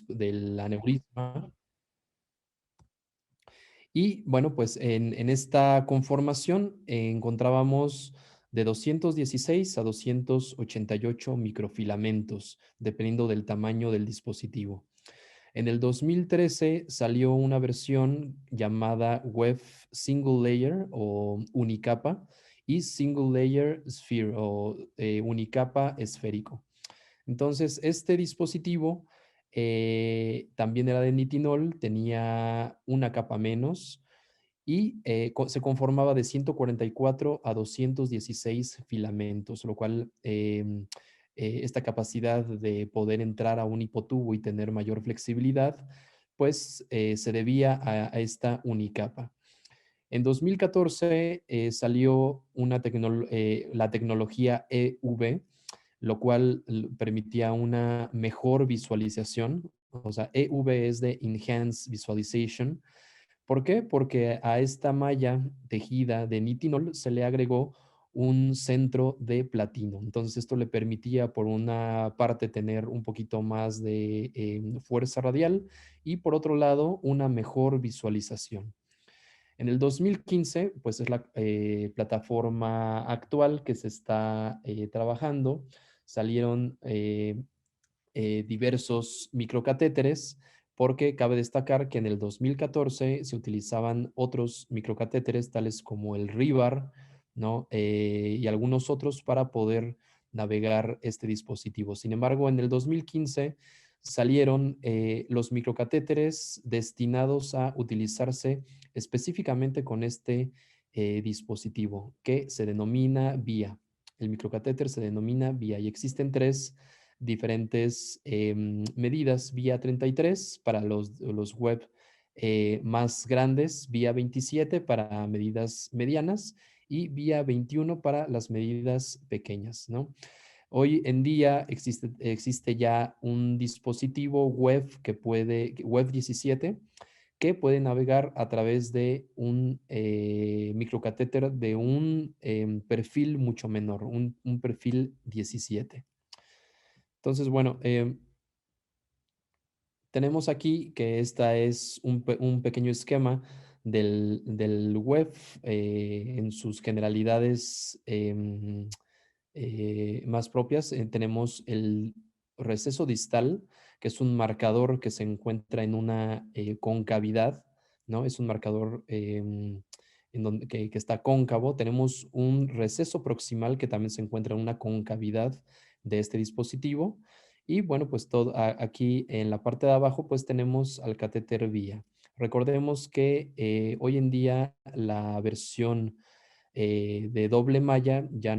del aneurisma. Y bueno, pues en esta conformación encontrábamos de 216 a 288 microfilamentos, dependiendo del tamaño del dispositivo. En el 2013 salió una versión llamada Web Single Layer o Unicapa y Single Layer Sphere o Unicapa esférico. Entonces, este dispositivo también era de nitinol, tenía una capa menos y se conformaba de 144 a 216 filamentos, lo cual esta capacidad de poder entrar a un hipotubo y tener mayor flexibilidad, pues se debía a esta unicapa. En 2014 salió la tecnología EV, lo cual permitía una mejor visualización. O sea, EV es de Enhanced Visualization. ¿Por qué? Porque a esta malla tejida de nitinol se le agregó un centro de platino. Entonces esto le permitía por una parte tener un poquito más de fuerza radial y por otro lado una mejor visualización. En el 2015, pues es la plataforma actual que se está trabajando. Salieron diversos microcatéteres, porque cabe destacar que en el 2014 se utilizaban otros microcatéteres, tales como el RIVAR, ¿no? Y algunos otros para poder navegar este dispositivo. Sin embargo, en el 2015 salieron los microcatéteres destinados a utilizarse específicamente con este dispositivo que se denomina VIA. El microcatéter se denomina VIA y existen tres diferentes medidas: vía 33 para los web más grandes, vía 27 para medidas medianas y vía 21 para las medidas pequeñas, ¿no? Hoy en día existe ya un dispositivo web web 17, que puede navegar a través de un microcatéter de un perfil mucho menor, un perfil 17. Entonces, bueno, tenemos aquí que esta es un pequeño esquema del web en sus generalidades más propias. Tenemos el receso distal, que es un marcador que se encuentra en una concavidad, ¿no? Es un marcador que está cóncavo. Tenemos un receso proximal que también se encuentra en una concavidad de este dispositivo. Y bueno, pues aquí en la parte de abajo, pues tenemos al catéter vía. Recordemos que hoy en día la versión de doble malla ya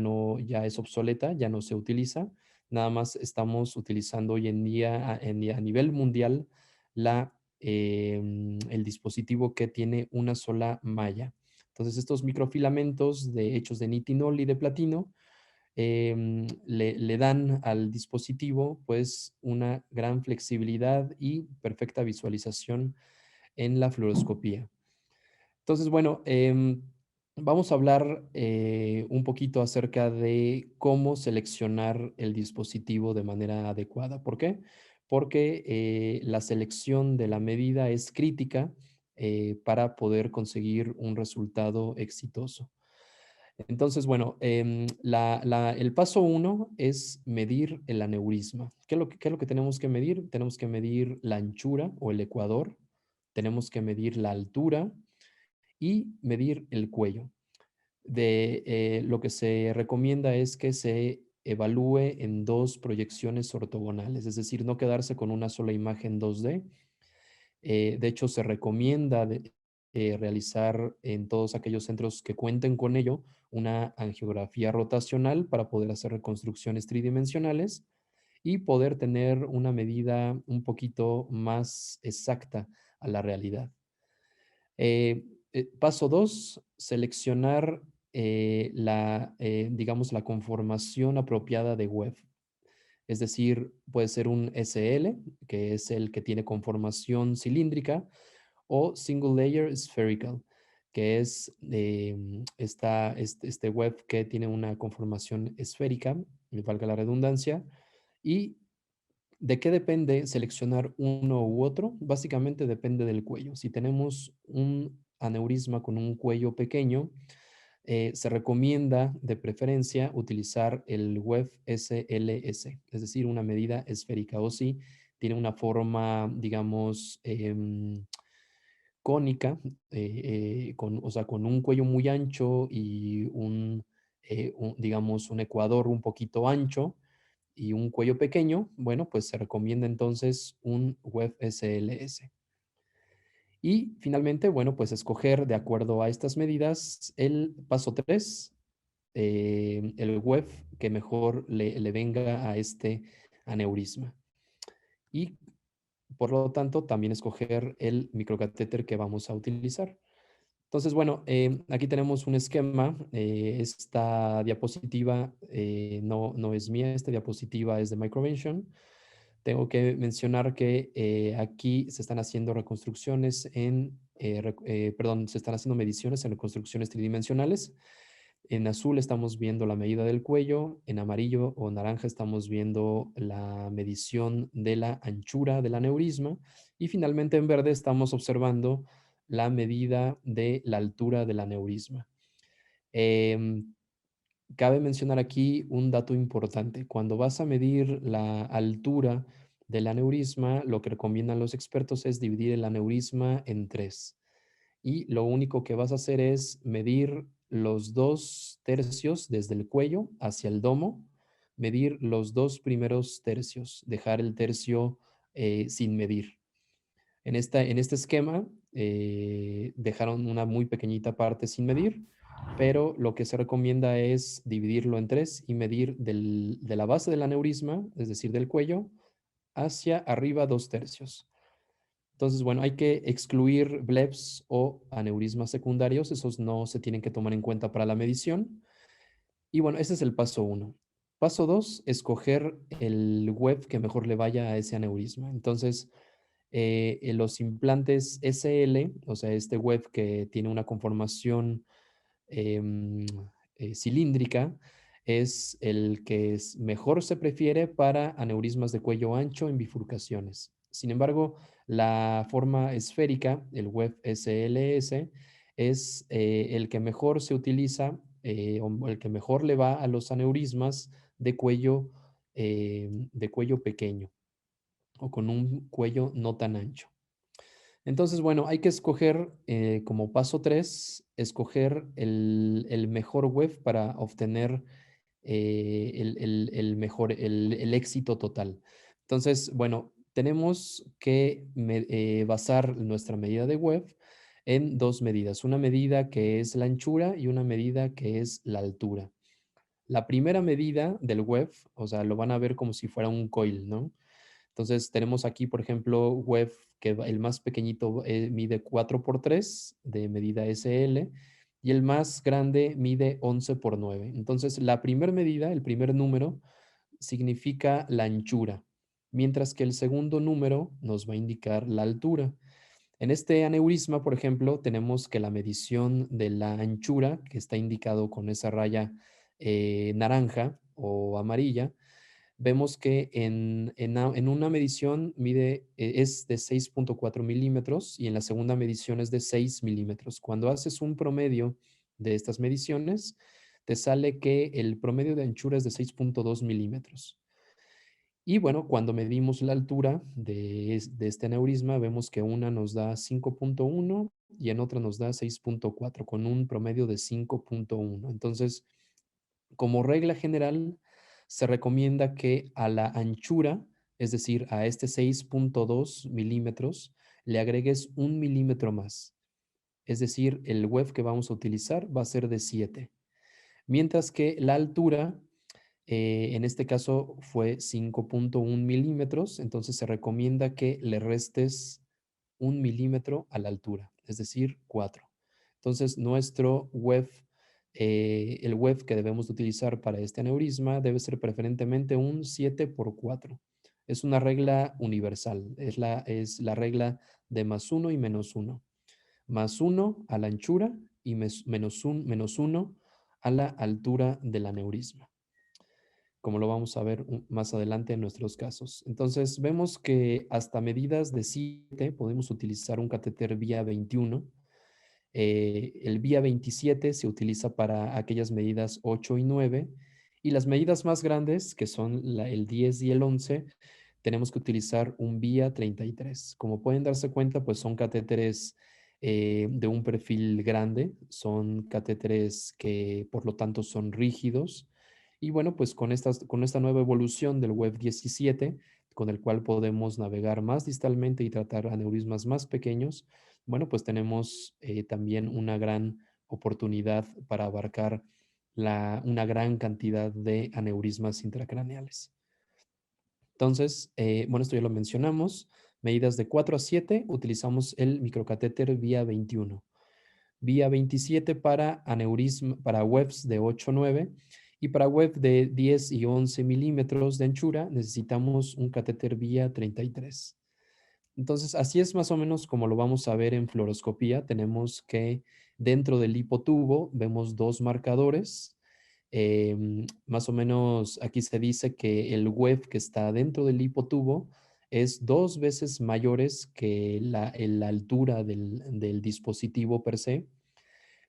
es obsoleta, ya no se utiliza. Nada más estamos utilizando hoy en día a nivel mundial el dispositivo que tiene una sola malla. Entonces, estos microfilamentos hechos de nitinol y de platino le dan al dispositivo pues una gran flexibilidad y perfecta visualización en la fluoroscopía. Entonces, bueno, vamos a hablar un poquito acerca de cómo seleccionar el dispositivo de manera adecuada. ¿Por qué? Porque la selección de la medida es crítica para poder conseguir un resultado exitoso. Entonces, bueno, el paso uno es medir el aneurisma. ¿Qué es lo que tenemos que medir? Tenemos que medir la anchura o el ecuador, tenemos que medir la altura y medir el cuello. Lo que se recomienda es que se evalúe en dos proyecciones ortogonales, es decir, no quedarse con una sola imagen 2D. De hecho, se recomienda realizar en todos aquellos centros que cuenten con ello una angiografía rotacional para poder hacer reconstrucciones tridimensionales y poder tener una medida un poquito más exacta a la realidad. Paso 2, seleccionar digamos, la conformación apropiada de web. Es decir, puede ser un SL, que es el que tiene conformación cilíndrica, o Single Layer Spherical, que es este web que tiene una conformación esférica, me valga la redundancia, y ¿De qué depende seleccionar uno u otro? Básicamente depende del cuello. Si tenemos un aneurisma con un cuello pequeño, se recomienda de preferencia utilizar el WEF SLS, es decir, una medida esférica, o si tiene una forma, digamos, cónica, o sea, con un cuello muy ancho y digamos, un ecuador un poquito ancho y un cuello pequeño, bueno, pues se recomienda entonces un WEF SLS. Y finalmente, bueno, pues escoger de acuerdo a estas medidas el paso 3, el WEF que mejor le venga a este aneurisma. Y por lo tanto, también escoger el microcatéter que vamos a utilizar. Entonces, bueno, aquí tenemos un esquema. Esta diapositiva no es mía, esta diapositiva es de Microvention. Tengo que mencionar que aquí se están haciendo reconstrucciones perdón, se están haciendo mediciones en reconstrucciones tridimensionales. En azul estamos viendo la medida del cuello, en amarillo o naranja estamos viendo la medición de la anchura del aneurisma y finalmente en verde estamos observando la medida de la altura del aneurisma. Em, Cabe mencionar aquí un dato importante. Cuando vas a medir la altura del aneurisma, lo que recomiendan los expertos es dividir el aneurisma en tres. Y lo único que vas a hacer es medir los 2 tercios desde el cuello hacia el domo, medir los 2 primeros tercios, dejar el tercio sin medir. En este esquema dejaron una muy pequeñita parte sin medir, pero lo que se recomienda es dividirlo en tres y medir de la base del aneurisma, es decir, del cuello, hacia arriba 2 tercios. Entonces, bueno, hay que excluir bleps o aneurismas secundarios, esos no se tienen que tomar en cuenta para la medición. Y bueno, ese es el paso 1. Paso 2, escoger el web que mejor le vaya a ese aneurisma. Entonces, en los implantes SL, o sea, este web que tiene una conformación em, cilíndrica, es el que mejor se prefiere para aneurismas de cuello ancho en bifurcaciones. Sin embargo, la forma esférica, el web SLS, es el que mejor se utiliza o el que mejor le va a los aneurismas de cuello pequeño o con un cuello no tan ancho. Entonces, bueno, hay que escoger como paso 3, escoger el mejor web para obtener el mejor, el éxito total. Entonces, bueno, tenemos que basar nuestra medida de web en dos medidas, una medida que es la anchura y una medida que es la altura. La primera medida del web, o sea, lo van a ver como si fuera un coil, ¿no? Entonces tenemos aquí, por ejemplo, web que el más pequeñito mide 4x3 de medida SL y el más grande mide 11x9. Entonces la primera medida, el primer número, significa la anchura, mientras que el segundo número nos va a indicar la altura. En este aneurisma, por ejemplo, tenemos que la medición de la anchura, que está indicado con esa raya naranja o amarilla, vemos que en una medición es de 6.4 milímetros y en la segunda medición es de 6 milímetros. Cuando haces un promedio de estas mediciones, te sale que el promedio de anchura es de 6.2 milímetros. Y bueno, cuando medimos la altura de este aneurisma, vemos que una nos da 5.1 y en otra nos da 6.4, con un promedio de 5.1. Entonces, como regla general, se recomienda que a la anchura, es decir, a este 6.2 milímetros, le agregues 1 milímetro más. Es decir, el web que vamos a utilizar va a ser de 7. Mientras que la altura, en este caso fue 5.1 milímetros, entonces se recomienda que le restes 1 milímetro a la altura, es decir, 4. Entonces, el web que debemos utilizar para este aneurisma debe ser preferentemente un 7x4. Es una regla universal, es la regla de +1 y -1. +1 a la anchura y -1 a la altura del aneurisma. como lo vamos a ver más adelante en nuestros casos. Entonces, vemos que hasta medidas de 7 podemos utilizar un catéter vía 21. El vía 27 se utiliza para aquellas medidas 8 y 9. Y las medidas más grandes, que son el 10 y el 11, tenemos que utilizar un vía 33. Como pueden darse cuenta, pues son catéteres de un perfil grande, son catéteres que por lo tanto son rígidos. Y bueno, pues con esta nueva evolución del Web 17, con el cual podemos navegar más distalmente y tratar aneurismas más pequeños, bueno, pues tenemos también una gran oportunidad para abarcar una gran cantidad de aneurismas intracraneales. Entonces, bueno, esto ya lo mencionamos. Medidas de 4 a 7, utilizamos el microcatéter vía 21. Vía 27 para aneurisma, para webs de 8 a 9. Y para web de 10 y 11 milímetros de anchura, necesitamos un catéter vía 33. Entonces, así es más o menos como lo vamos a ver en fluoroscopía. Tenemos que dentro del hipotubo vemos dos marcadores. Más o menos aquí se dice que el web que está dentro del hipotubo es 2 veces mayores que la altura del dispositivo per se.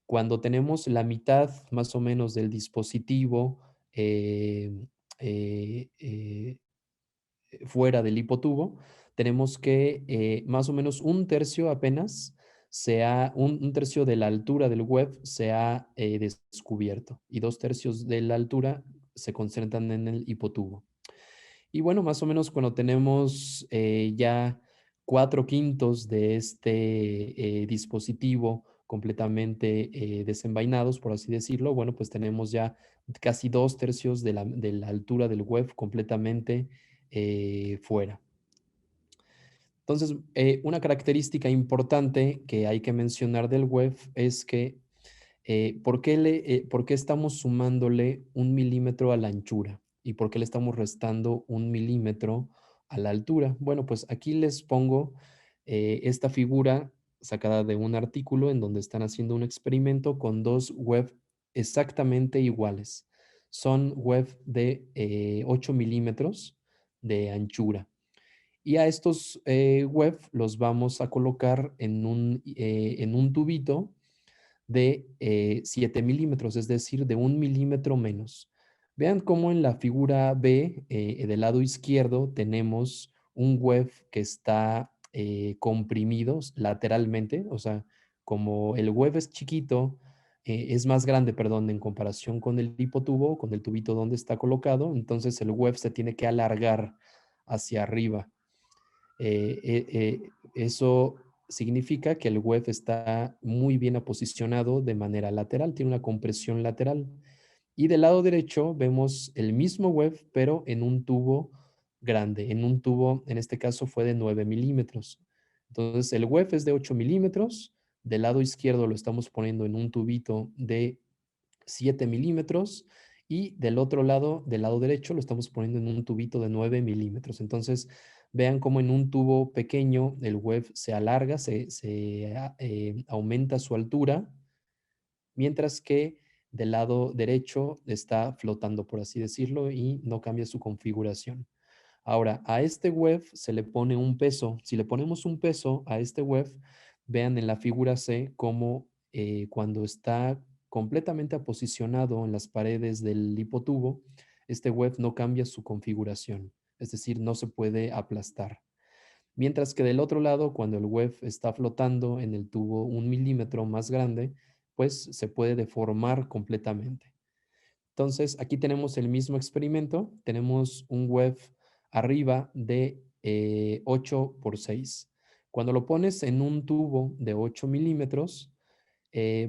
Cuando tenemos la mitad más o menos del dispositivo eh, eh, eh, fuera del hipotubo, tenemos que más o menos un tercio apenas sea, un tercio de la altura del web se ha descubierto y 2 tercios de la altura se concentran en el hipotubo. Y bueno, más o menos cuando tenemos ya 4/5 de este dispositivo completamente desenvainados, por así decirlo, bueno, pues tenemos ya casi 2 tercios de la altura del web completamente fuera. Entonces, una característica importante que hay que mencionar del web es que ¿por qué estamos sumándole 1 milímetro a la anchura? ¿Y por qué le estamos restando 1 milímetro a la altura? Bueno, pues aquí les pongo esta figura sacada de un artículo en donde están haciendo un experimento con dos web exactamente iguales. Son web de 8 milímetros de anchura. Y a estos web los vamos a colocar en un tubito de 7 milímetros, es decir, de 1 milímetro menos. Vean cómo en la figura B del lado izquierdo tenemos un web que está comprimido lateralmente, o sea, como el web es chiquito, es más grande, perdón, en comparación con el hipotubo, con el tubito donde está colocado, entonces el web se tiene que alargar hacia arriba. Eso significa que el web está muy bien aposicionado de manera lateral, tiene una compresión lateral. Y del lado derecho vemos el mismo web, pero en un tubo grande, en un tubo, en este caso fue de 9 milímetros. Entonces el web es de 8 milímetros, del lado izquierdo lo estamos poniendo en un tubito de 7 milímetros y del otro lado, del lado derecho, lo estamos poniendo en un tubito de 9 milímetros. Entonces, vean cómo en un tubo pequeño el web se alarga, aumenta su altura, mientras que del lado derecho está flotando, por así decirlo, y no cambia su configuración. Ahora, a este web se le pone un peso. Si le ponemos un peso a este web, vean en la figura C cómo cuando está completamente aposicionado en las paredes del hipotubo, este web no cambia su configuración, es decir, no se puede aplastar. Mientras que del otro lado, cuando el web está flotando en el tubo 1 milímetro más grande, pues se puede deformar completamente. Entonces, aquí tenemos el mismo experimento. Tenemos un web arriba de 8 por 6. Cuando lo pones en un tubo de 8 milímetros,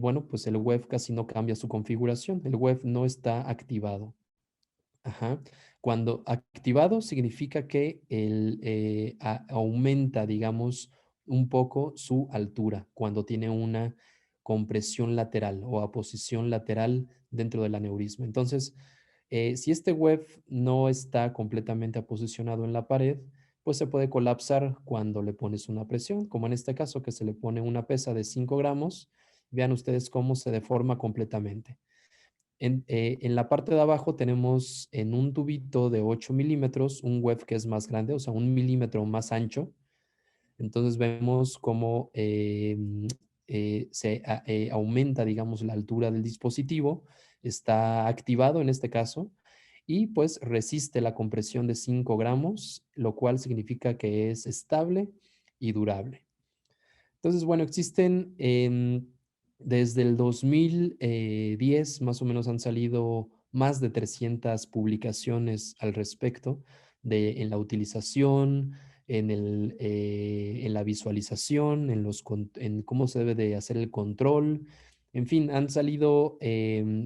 bueno, pues el web casi no cambia su configuración. El web no está activado. Ajá. Cuando activado significa que aumenta, digamos, un poco su altura cuando tiene una compresión lateral o aposición lateral dentro del aneurisma. Entonces, si este web no está completamente posicionado en la pared, pues se puede colapsar cuando le pones una presión, como en este caso que se le pone una pesa de 5 gramos. Vean ustedes cómo se deforma completamente. En la parte de abajo tenemos en un tubito de 8 milímetros un web que es más grande, o sea, 1 milímetro más ancho. Entonces vemos cómo aumenta, digamos, la altura del dispositivo, está activado en este caso, y pues resiste la compresión de 5 gramos, lo cual significa que es estable y durable. Entonces, bueno, existen desde el 2010, más o menos han salido más de 300 publicaciones al respecto en la utilización, en la visualización, en cómo se debe de hacer el control. En fin, han salido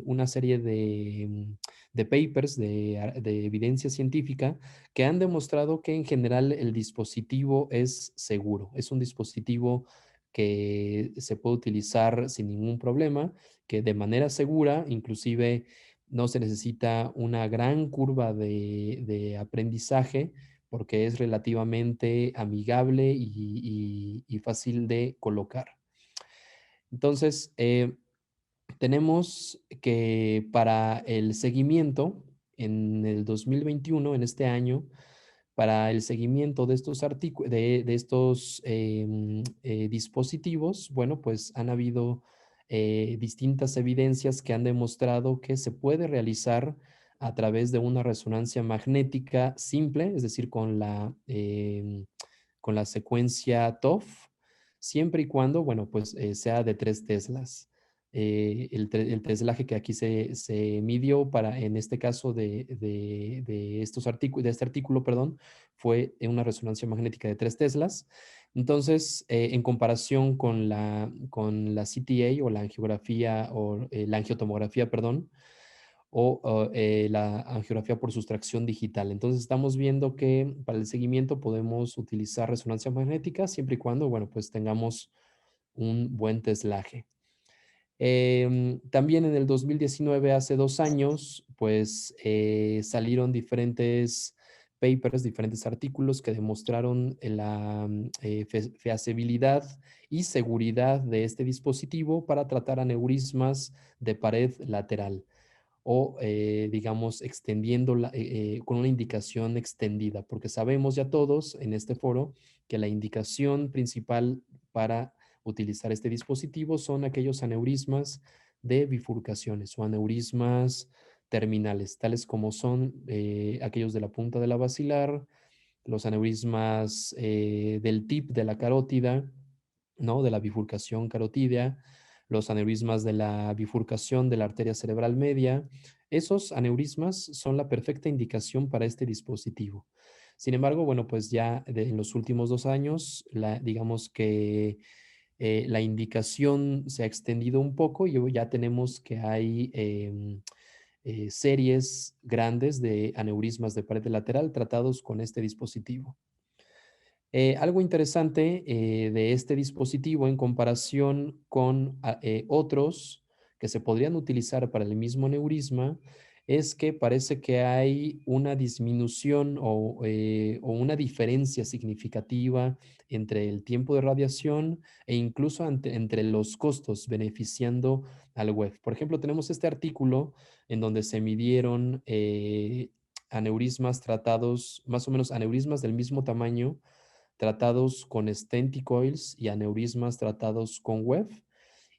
una serie de papers, de evidencia científica que han demostrado que en general el dispositivo es seguro. Es un dispositivo que se puede utilizar sin ningún problema, que de manera segura, inclusive no se necesita una gran curva de aprendizaje porque es relativamente amigable y fácil de colocar. Entonces, tenemos que para el seguimiento, en el 2021, en este año, para el seguimiento de estos dispositivos, bueno, pues han habido distintas evidencias que han demostrado que se puede realizar a través de una resonancia magnética simple, es decir, con la secuencia TOF, siempre y cuando, bueno, pues sea de 3 teslas. El teslaje que aquí se midió para, en este caso de este artículo, perdón, fue en una resonancia magnética de 3 teslas. Entonces, en comparación con la CTA o la angiografía o la angiotomografía, perdón, o la angiografía por sustracción digital. Entonces, estamos viendo que para el seguimiento podemos utilizar resonancia magnética siempre y cuando, bueno, pues tengamos un buen teslaje. También en el 2019, hace 2 años, pues salieron diferentes papers, diferentes artículos que demostraron la feasibilidad y seguridad de este dispositivo para tratar aneurismas de pared lateral o, digamos, con una indicación extendida, porque sabemos ya todos en este foro que la indicación principal para utilizar este dispositivo son aquellos aneurismas de bifurcaciones o aneurismas terminales, tales como son aquellos de la punta de la basilar, los aneurismas del tip de la carótida, ¿no? De la bifurcación carotídea, los aneurismas de la bifurcación de la arteria cerebral media. Esos aneurismas son la perfecta indicación para este dispositivo. Sin embargo, bueno, pues ya en los últimos 2 años, digamos que la indicación se ha extendido un poco y ya tenemos que hay series grandes de aneurismas de pared lateral tratados con este dispositivo. Algo interesante de este dispositivo en comparación con otros que se podrían utilizar para el mismo neurisma es que parece que hay una disminución o una diferencia significativa entre el tiempo de radiación e incluso entre los costos, beneficiando al web. Por ejemplo, tenemos este artículo en donde se midieron aneurismas tratados, más o menos aneurismas del mismo tamaño, tratados con stent coils y aneurismas tratados con web.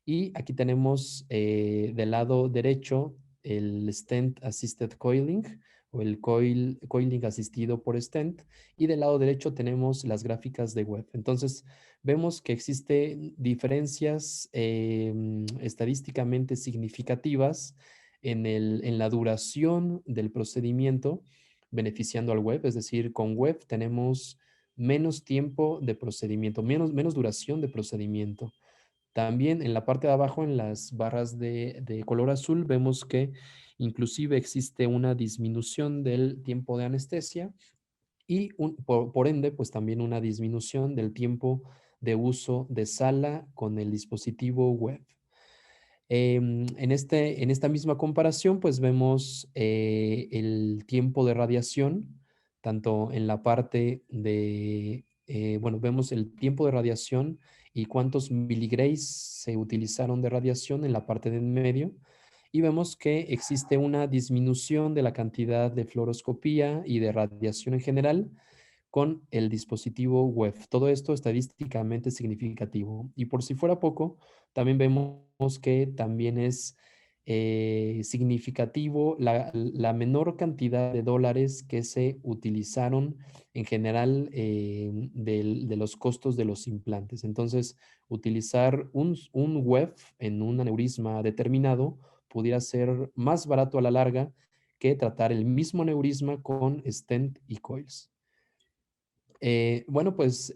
Y aquí tenemos del lado derecho el stent assisted coiling o el coiling asistido por stent, y del lado derecho tenemos las gráficas de web. Entonces vemos que existen diferencias estadísticamente significativas en la duración del procedimiento, beneficiando al web. Es decir, con web tenemos menos tiempo de procedimiento, menos duración de procedimiento. También en la parte de abajo, en las barras de color azul, vemos que inclusive existe una disminución del tiempo de anestesia y por ende, pues también una disminución del tiempo de uso de sala con el dispositivo web. En esta misma comparación, pues vemos el tiempo de radiación, tanto en la parte bueno, vemos el tiempo de radiación y cuántos miligrays se utilizaron de radiación en la parte de en medio. y vemos que existe una disminución de la cantidad de fluoroscopía y de radiación en general con el dispositivo web. Todo esto estadísticamente significativo. Y por si fuera poco, también vemos que también es significativo la menor cantidad de dólares que se utilizaron en general de los costos de los implantes. Entonces, utilizar un web en un aneurisma determinado pudiera ser más barato a la larga que tratar el mismo aneurisma con stent y coils. Bueno, pues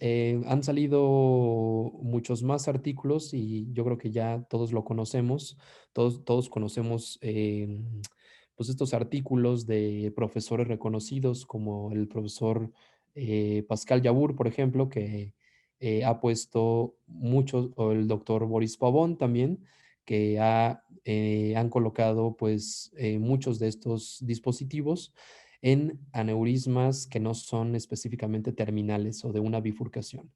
han salido muchos más artículos y yo creo que ya todos lo conocemos, todos conocemos pues estos artículos de profesores reconocidos como el profesor Pascal Yabur, por ejemplo, que ha puesto muchos, o el doctor Boris Pavón también, que han colocado pues muchos de estos dispositivos en aneurismas que no son específicamente terminales o de una bifurcación.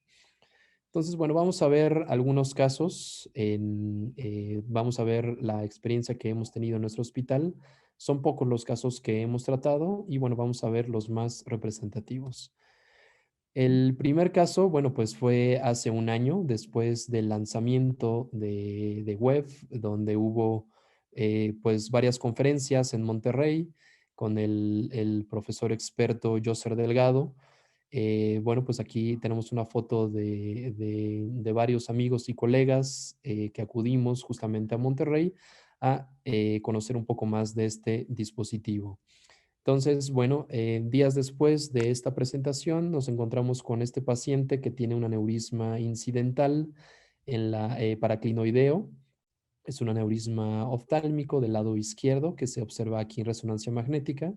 Entonces, bueno, vamos a ver algunos casos, vamos a ver la experiencia que hemos tenido en nuestro hospital. Son pocos los casos que hemos tratado y bueno, vamos a ver los más representativos. El primer caso, bueno, pues fue hace un año después del lanzamiento de web, donde hubo pues varias conferencias en Monterrey con el profesor experto Joser Delgado. Bueno, pues aquí tenemos una foto de varios amigos y colegas que acudimos justamente a Monterrey a conocer un poco más de este dispositivo. Entonces, bueno, días después de esta presentación nos encontramos con este paciente que tiene un aneurisma incidental en la paraclinoideo. Es un aneurisma oftálmico del lado izquierdo que se observa aquí en resonancia magnética.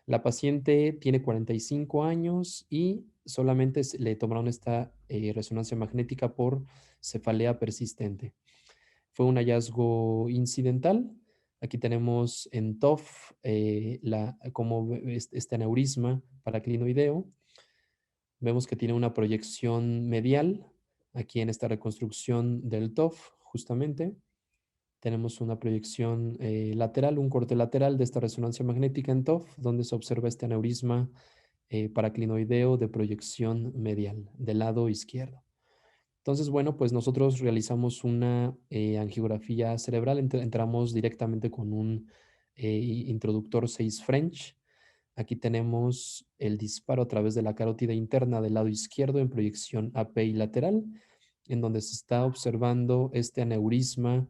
La paciente tiene 45 años y solamente le tomaron esta resonancia magnética por cefalea persistente. Fue un hallazgo incidental. Aquí tenemos en TOF como este aneurisma paraclinoideo. Vemos que tiene una proyección medial aquí en esta reconstrucción del TOF, justamente. Tenemos una proyección lateral, un corte lateral de esta resonancia magnética en TOF, donde se observa este aneurisma paraclinoideo de proyección medial del lado izquierdo. Entonces, bueno, pues nosotros realizamos una angiografía cerebral, entramos directamente con un introductor 6 French. Aquí tenemos el disparo a través de la carótida interna del lado izquierdo en proyección API lateral, en donde se está observando este aneurisma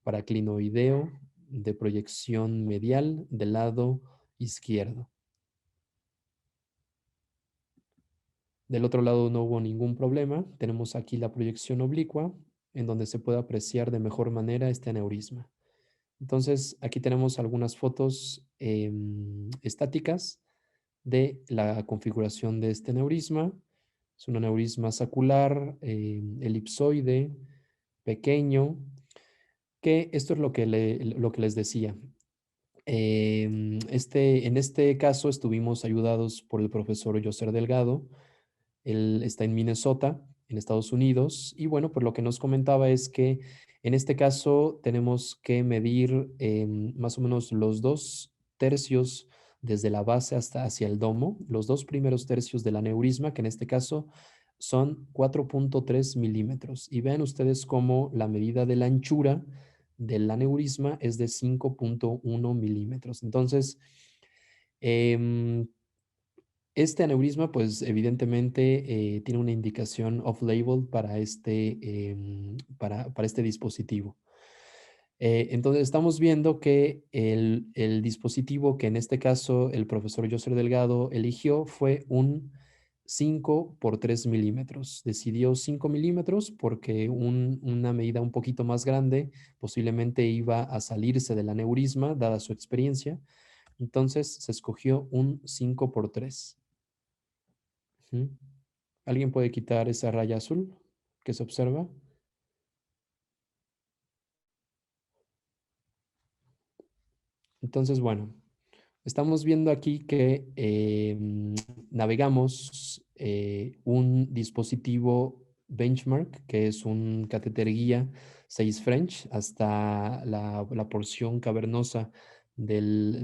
paraclinoideo de proyección medial del lado izquierdo. Del otro lado no hubo ningún problema. Tenemos aquí la proyección oblicua, en donde se puede apreciar de mejor manera este aneurisma. Entonces, aquí tenemos algunas fotos estáticas de la configuración de este aneurisma. Es un aneurisma sacular, elipsoide, pequeño, que esto es lo que les decía. En este caso estuvimos ayudados por el profesor Joser Delgado. Él está en Minnesota, en Estados Unidos, y bueno, pues lo que nos comentaba es que en este caso tenemos que medir más o menos los 2 tercios desde la base hasta hacia el domo, los 2 primeros tercios del aneurisma, que en este caso son 4.3 milímetros. Y vean ustedes cómo la medida de la anchura del aneurisma es de 5.1 milímetros. Entonces, em, este aneurisma, pues evidentemente tiene una indicación off-label para este dispositivo. Entonces estamos viendo que el dispositivo que en este caso el profesor Joser Delgado eligió fue un 5 por 3 milímetros. Decidió 5 milímetros porque una medida un poquito más grande posiblemente iba a salirse del aneurisma, dada su experiencia. Entonces se escogió un 5 por 3. Ujú. ¿Alguien puede quitar esa raya azul que se observa? Entonces, bueno, estamos viendo aquí que navegamos un dispositivo benchmark, que es un catéter guía 6 French hasta la porción cavernosa de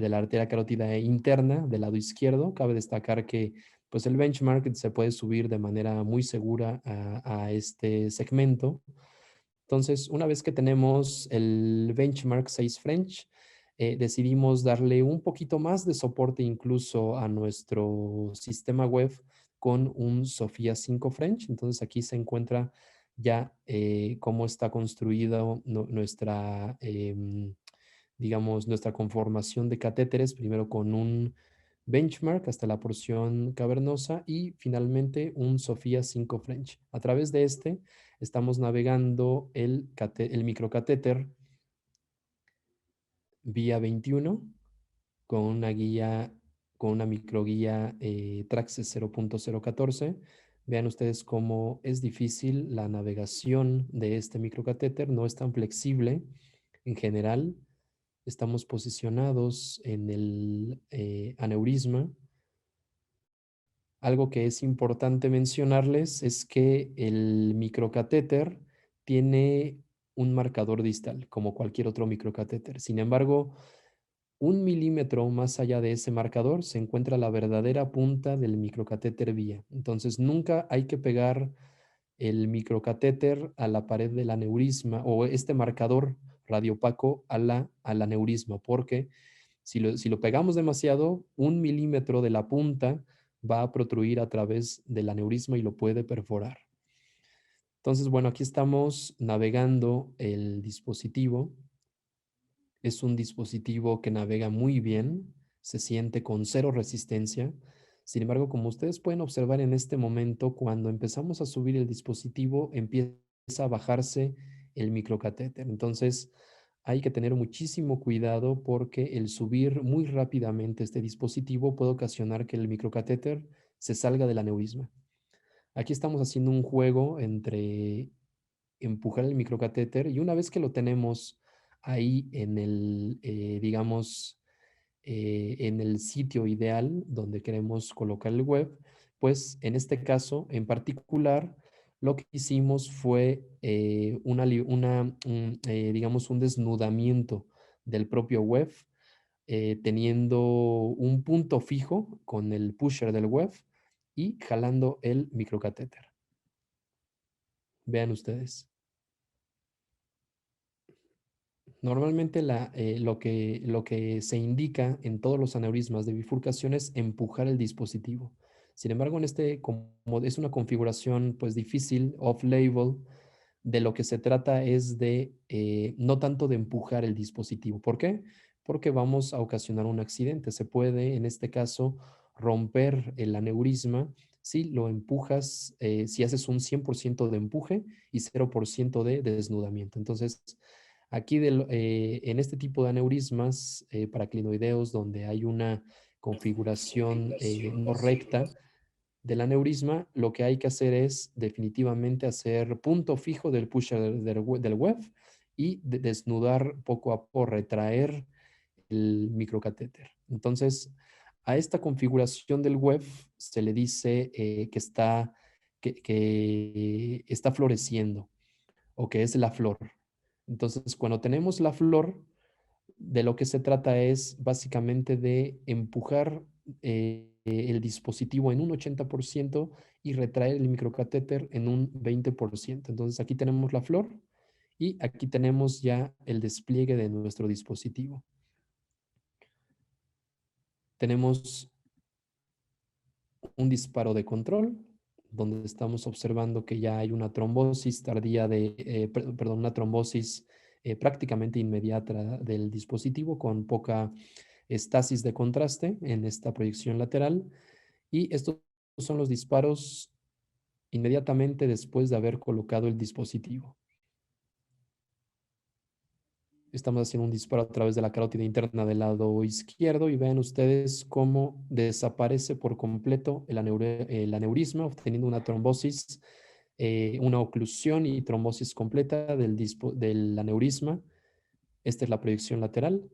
la arteria carótida interna del lado izquierdo. Cabe destacar que pues el benchmark se puede subir de manera muy segura a este segmento. Entonces, una vez que tenemos el benchmark 6 French, decidimos darle un poquito más de soporte incluso a nuestro sistema web con un Sofía 5 French. Entonces, aquí se encuentra ya cómo está construida nuestra, digamos, nuestra conformación de catéteres, primero con un benchmark hasta la porción cavernosa y finalmente un Sofía 5 French. A través de este estamos navegando el microcatéter vía 21 con una guía, con una microguía Traxxas 0.014. Vean ustedes cómo es difícil la navegación de este microcatéter, no es tan flexible en general. Estamos posicionados en el aneurisma. Algo que es importante mencionarles es que el microcatéter tiene un marcador distal, como cualquier otro microcatéter. Sin embargo, 1 milímetro más allá de ese marcador se encuentra la verdadera punta del microcatéter vía. Entonces, nunca hay que pegar el microcatéter a la pared del aneurisma o este marcador radiopaco al aneurisma, porque si lo pegamos demasiado, 1 milímetro de la punta va a protruir a través del aneurisma y lo puede perforar. Entonces, bueno, aquí estamos navegando el dispositivo. Es un dispositivo que navega muy bien, se siente con cero resistencia. Sin embargo, como ustedes pueden observar en este momento, cuando empezamos a subir el dispositivo, empieza a bajarse el microcatéter. Entonces, hay que tener muchísimo cuidado porque el subir muy rápidamente este dispositivo puede ocasionar que el microcatéter se salga del aneurisma. Aquí estamos haciendo un juego entre empujar el microcatéter y una vez que lo tenemos ahí en el, digamos, en el sitio ideal donde queremos colocar el web, pues en este caso en particular, lo que hicimos fue digamos, un desnudamiento del propio web, teniendo un punto fijo con el pusher del web y jalando el microcatéter. Vean ustedes. Normalmente lo que se indica en todos los aneurismas de bifurcación es empujar el dispositivo. Sin embargo, como es una configuración pues difícil, off-label, de lo que se trata es de no tanto de empujar el dispositivo. ¿Por qué? Porque vamos a ocasionar un accidente. Se puede, en este caso, romper el aneurisma si lo empujas, si haces un 100% de empuje y 0% de desnudamiento. Entonces, aquí en este tipo de aneurismas paraclinoideos donde hay una configuración no recta del aneurisma, lo que hay que hacer es definitivamente hacer punto fijo del pusher del web y desnudar poco a poco, retraer el microcatéter. Entonces, a esta configuración del web se le dice que está floreciendo o que es la flor. Entonces, cuando tenemos la flor, de lo que se trata es básicamente de empujar el dispositivo en un 80% y retraer el microcatéter en un 20%. Entonces, aquí tenemos la flor y aquí tenemos ya el despliegue de nuestro dispositivo. Tenemos un disparo de control, donde estamos observando que ya hay una trombosis tardía perdón, una trombosis prácticamente inmediata del dispositivo con poca estasis de contraste en esta proyección lateral. Y estos son los disparos inmediatamente después de haber colocado el dispositivo. Estamos haciendo un disparo a través de la carótida interna del lado izquierdo y vean ustedes cómo desaparece por completo el aneurisma, obteniendo una trombosis, una oclusión y trombosis completa del aneurisma. Esta es la proyección lateral.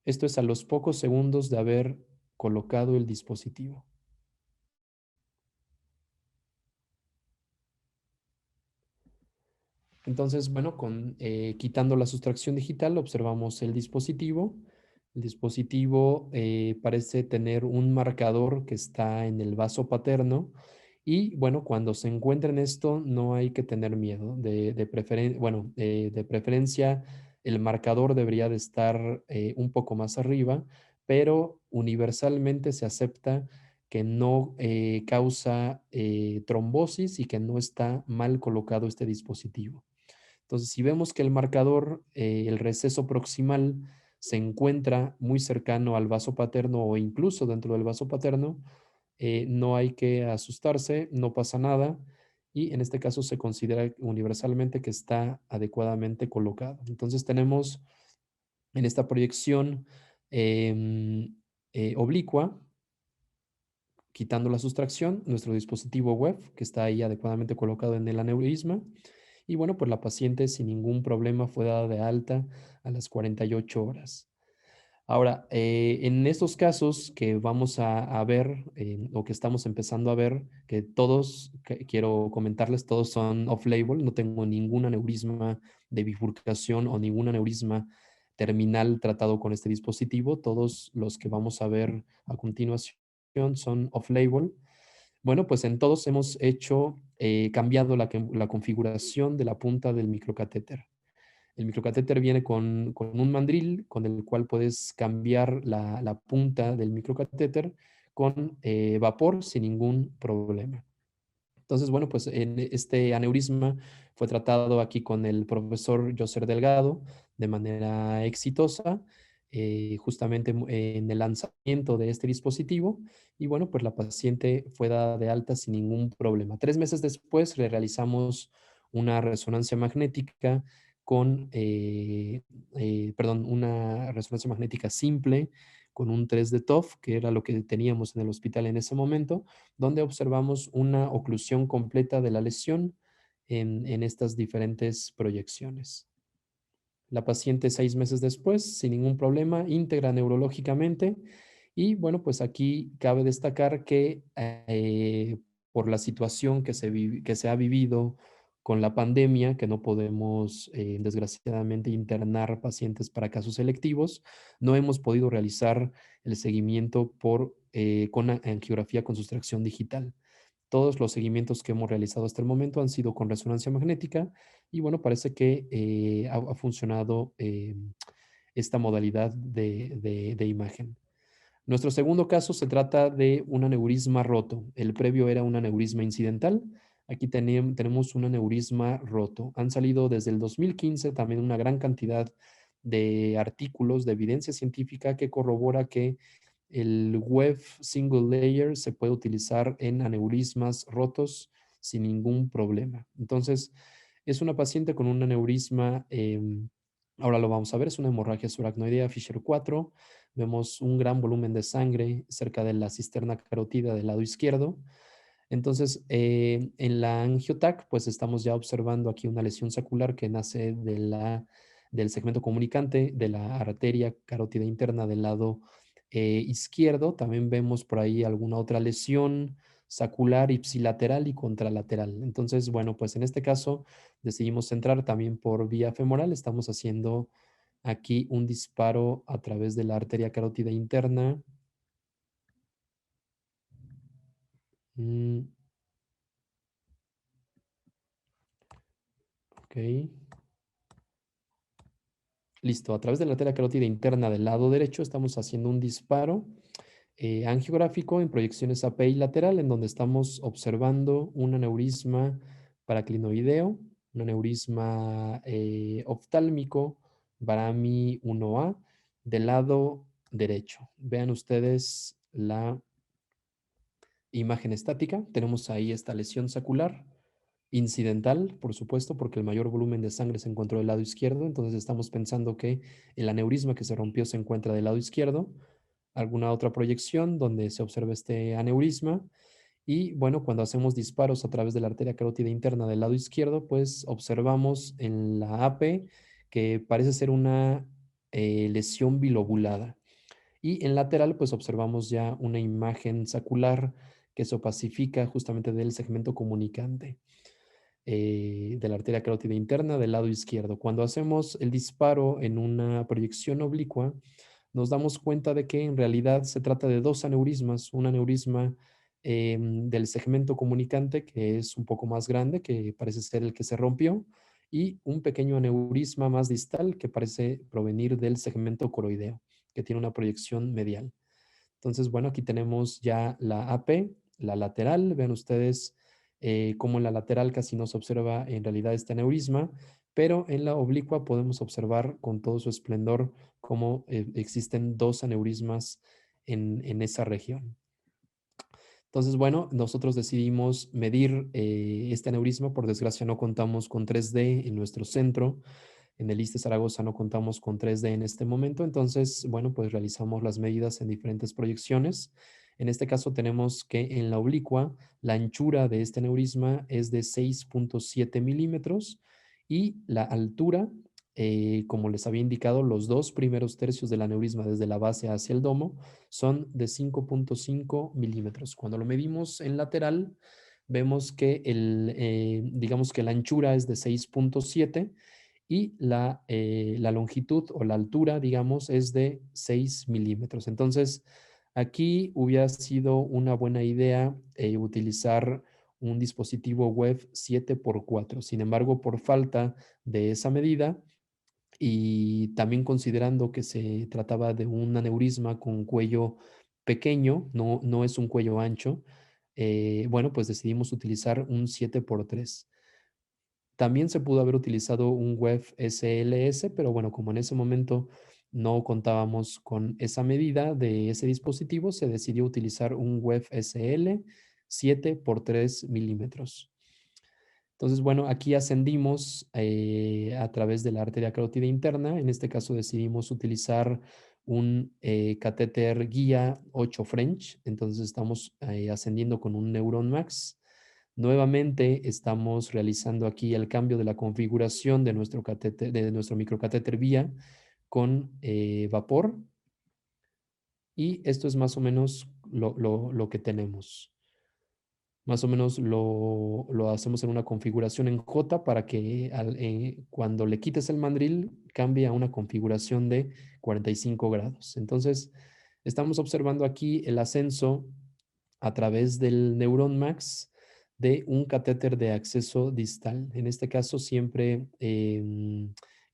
Esto es a los pocos segundos de haber colocado el dispositivo. Entonces, bueno, quitando la sustracción digital, observamos el dispositivo. El dispositivo parece tener un marcador que está en el vaso paterno y, bueno, cuando se encuentra en esto, no hay que tener miedo. De preferencia, el marcador debería de estar un poco más arriba, pero universalmente se acepta que no causa trombosis y que no está mal colocado este dispositivo. Entonces, si vemos que el marcador, el receso proximal, se encuentra muy cercano al vaso paterno o incluso dentro del vaso paterno, no hay que asustarse, no pasa nada y en este caso se considera universalmente que está adecuadamente colocado. Entonces tenemos en esta proyección oblicua, quitando la sustracción, nuestro dispositivo web que está ahí adecuadamente colocado en el aneurisma. Y bueno, pues la paciente sin ningún problema fue dada de alta a las 48 horas. Ahora, en estos casos que vamos a ver o que estamos empezando a ver, que todos, quiero comentarles, todos son off-label, no tengo ningún aneurisma de bifurcación o ningún aneurisma terminal tratado con este dispositivo, todos los que vamos a ver a continuación son off-label. Bueno, pues en todos hemos cambiado la configuración de la punta del microcatéter. El microcatéter viene con un mandril con el cual puedes cambiar la punta del microcatéter con vapor sin ningún problema. Entonces, bueno, pues en este aneurisma fue tratado aquí con el profesor Joser Delgado de manera exitosa, justamente en el lanzamiento de este dispositivo. Y bueno, pues la paciente fue dada de alta sin ningún problema. 3 meses después le realizamos una resonancia magnética una resonancia magnética simple con un 3 de TOF, que era lo que teníamos en el hospital en ese momento, donde observamos una oclusión completa de la lesión en estas diferentes proyecciones. La paciente 6 meses después, sin ningún problema, íntegra neurológicamente. Y bueno, pues aquí cabe destacar que por la situación que se ha vivido con la pandemia, que no podemos desgraciadamente internar pacientes para casos selectivos, no hemos podido realizar el seguimiento con angiografía con sustracción digital. Todos los seguimientos que hemos realizado hasta el momento han sido con resonancia magnética y bueno, parece que ha funcionado esta modalidad de imagen. Nuestro segundo caso se trata de un aneurisma roto. El previo era un aneurisma incidental. Aquí tenemos un aneurisma roto. Han salido desde el 2015 también una gran cantidad de artículos de evidencia científica que corrobora que el web single layer se puede utilizar en aneurismas rotos sin ningún problema. Entonces, es una paciente con un aneurisma, ahora lo vamos a ver, es una hemorragia suracnoidea Fisher 4. Vemos un gran volumen de sangre cerca de la cisterna carótida del lado izquierdo. Entonces, en la angiotac, pues estamos ya observando aquí una lesión sacular que nace del segmento comunicante de la arteria carótida interna del lado izquierdo. También vemos por ahí alguna otra lesión sacular ipsilateral y contralateral. Entonces, bueno, pues en este caso decidimos centrar también por vía femoral. Estamos haciendo aquí un disparo a través de la arteria carótida interna. Mm, ok. Listo, a través de la arteria carótida interna del lado derecho estamos haciendo un disparo angiográfico en proyecciones AP y lateral, en donde estamos observando un aneurisma paraclinoideo, un aneurisma oftálmico, Barami 1A, del lado derecho. Vean ustedes la imagen estática. Tenemos ahí esta lesión sacular incidental, por supuesto, porque el mayor volumen de sangre se encontró del lado izquierdo, entonces estamos pensando que el aneurisma que se rompió se encuentra del lado izquierdo, alguna otra proyección donde se observa este aneurisma y bueno, cuando hacemos disparos a través de la arteria carótida interna del lado izquierdo, pues observamos en la AP que parece ser una lesión bilobulada y en lateral pues observamos ya una imagen sacular que se opacifica justamente del segmento comunicante. de la arteria carótida interna del lado izquierdo. Cuando hacemos el disparo en una proyección oblicua, nos damos cuenta de que en realidad se trata de dos aneurismas, un aneurisma del segmento comunicante, que es un poco más grande, que parece ser el que se rompió, y un pequeño aneurisma más distal que parece provenir del segmento coroideo, que tiene una proyección medial. Entonces, bueno, aquí tenemos ya la AP, la lateral. Vean ustedes cómo en la lateral casi no se observa en realidad este aneurisma, pero en la oblicua podemos observar con todo su esplendor cómo existen dos aneurismas en esa región. Entonces, bueno, nosotros decidimos medir este aneurisma. Por desgracia, no contamos con 3D en nuestro centro. En el ISSSTE Zaragoza no contamos con 3D en este momento. Entonces, bueno, pues realizamos las medidas en diferentes proyecciones. En este caso tenemos que en la oblicua la anchura de este aneurisma es de 6.7 milímetros y la altura, como les había indicado, los dos primeros tercios del aneurisma desde la base hacia el domo son de 5.5 milímetros. Cuando lo medimos en lateral, vemos que digamos que la anchura es de 6.7 y la longitud o la altura, digamos, es de 6 milímetros. Entonces, aquí hubiera sido una buena idea utilizar un dispositivo web 7x4. Sin embargo, por falta de esa medida y también considerando que se trataba de un aneurisma con cuello pequeño, no es un cuello ancho, bueno, pues decidimos utilizar un 7x3. También se pudo haber utilizado un web SLS, pero bueno, como en ese momento no contábamos con esa medida de ese dispositivo, se decidió utilizar un web SL 7x3 milímetros. Entonces, bueno, aquí ascendimos a través de la arteria carótida interna. En este caso decidimos utilizar un catéter guía 8 French. Entonces estamos ascendiendo con un Neuron Max. Nuevamente estamos realizando aquí el cambio de la configuración de nuestro catéter, de nuestro microcatéter vía con vapor. Y esto es más o menos lo que tenemos. Más o menos lo hacemos en una configuración en J para que cuando le quites el mandril cambie a una configuración de 45 grados. Entonces, estamos observando aquí el ascenso a través del Neuron Max de un catéter de acceso distal. En este caso, siempre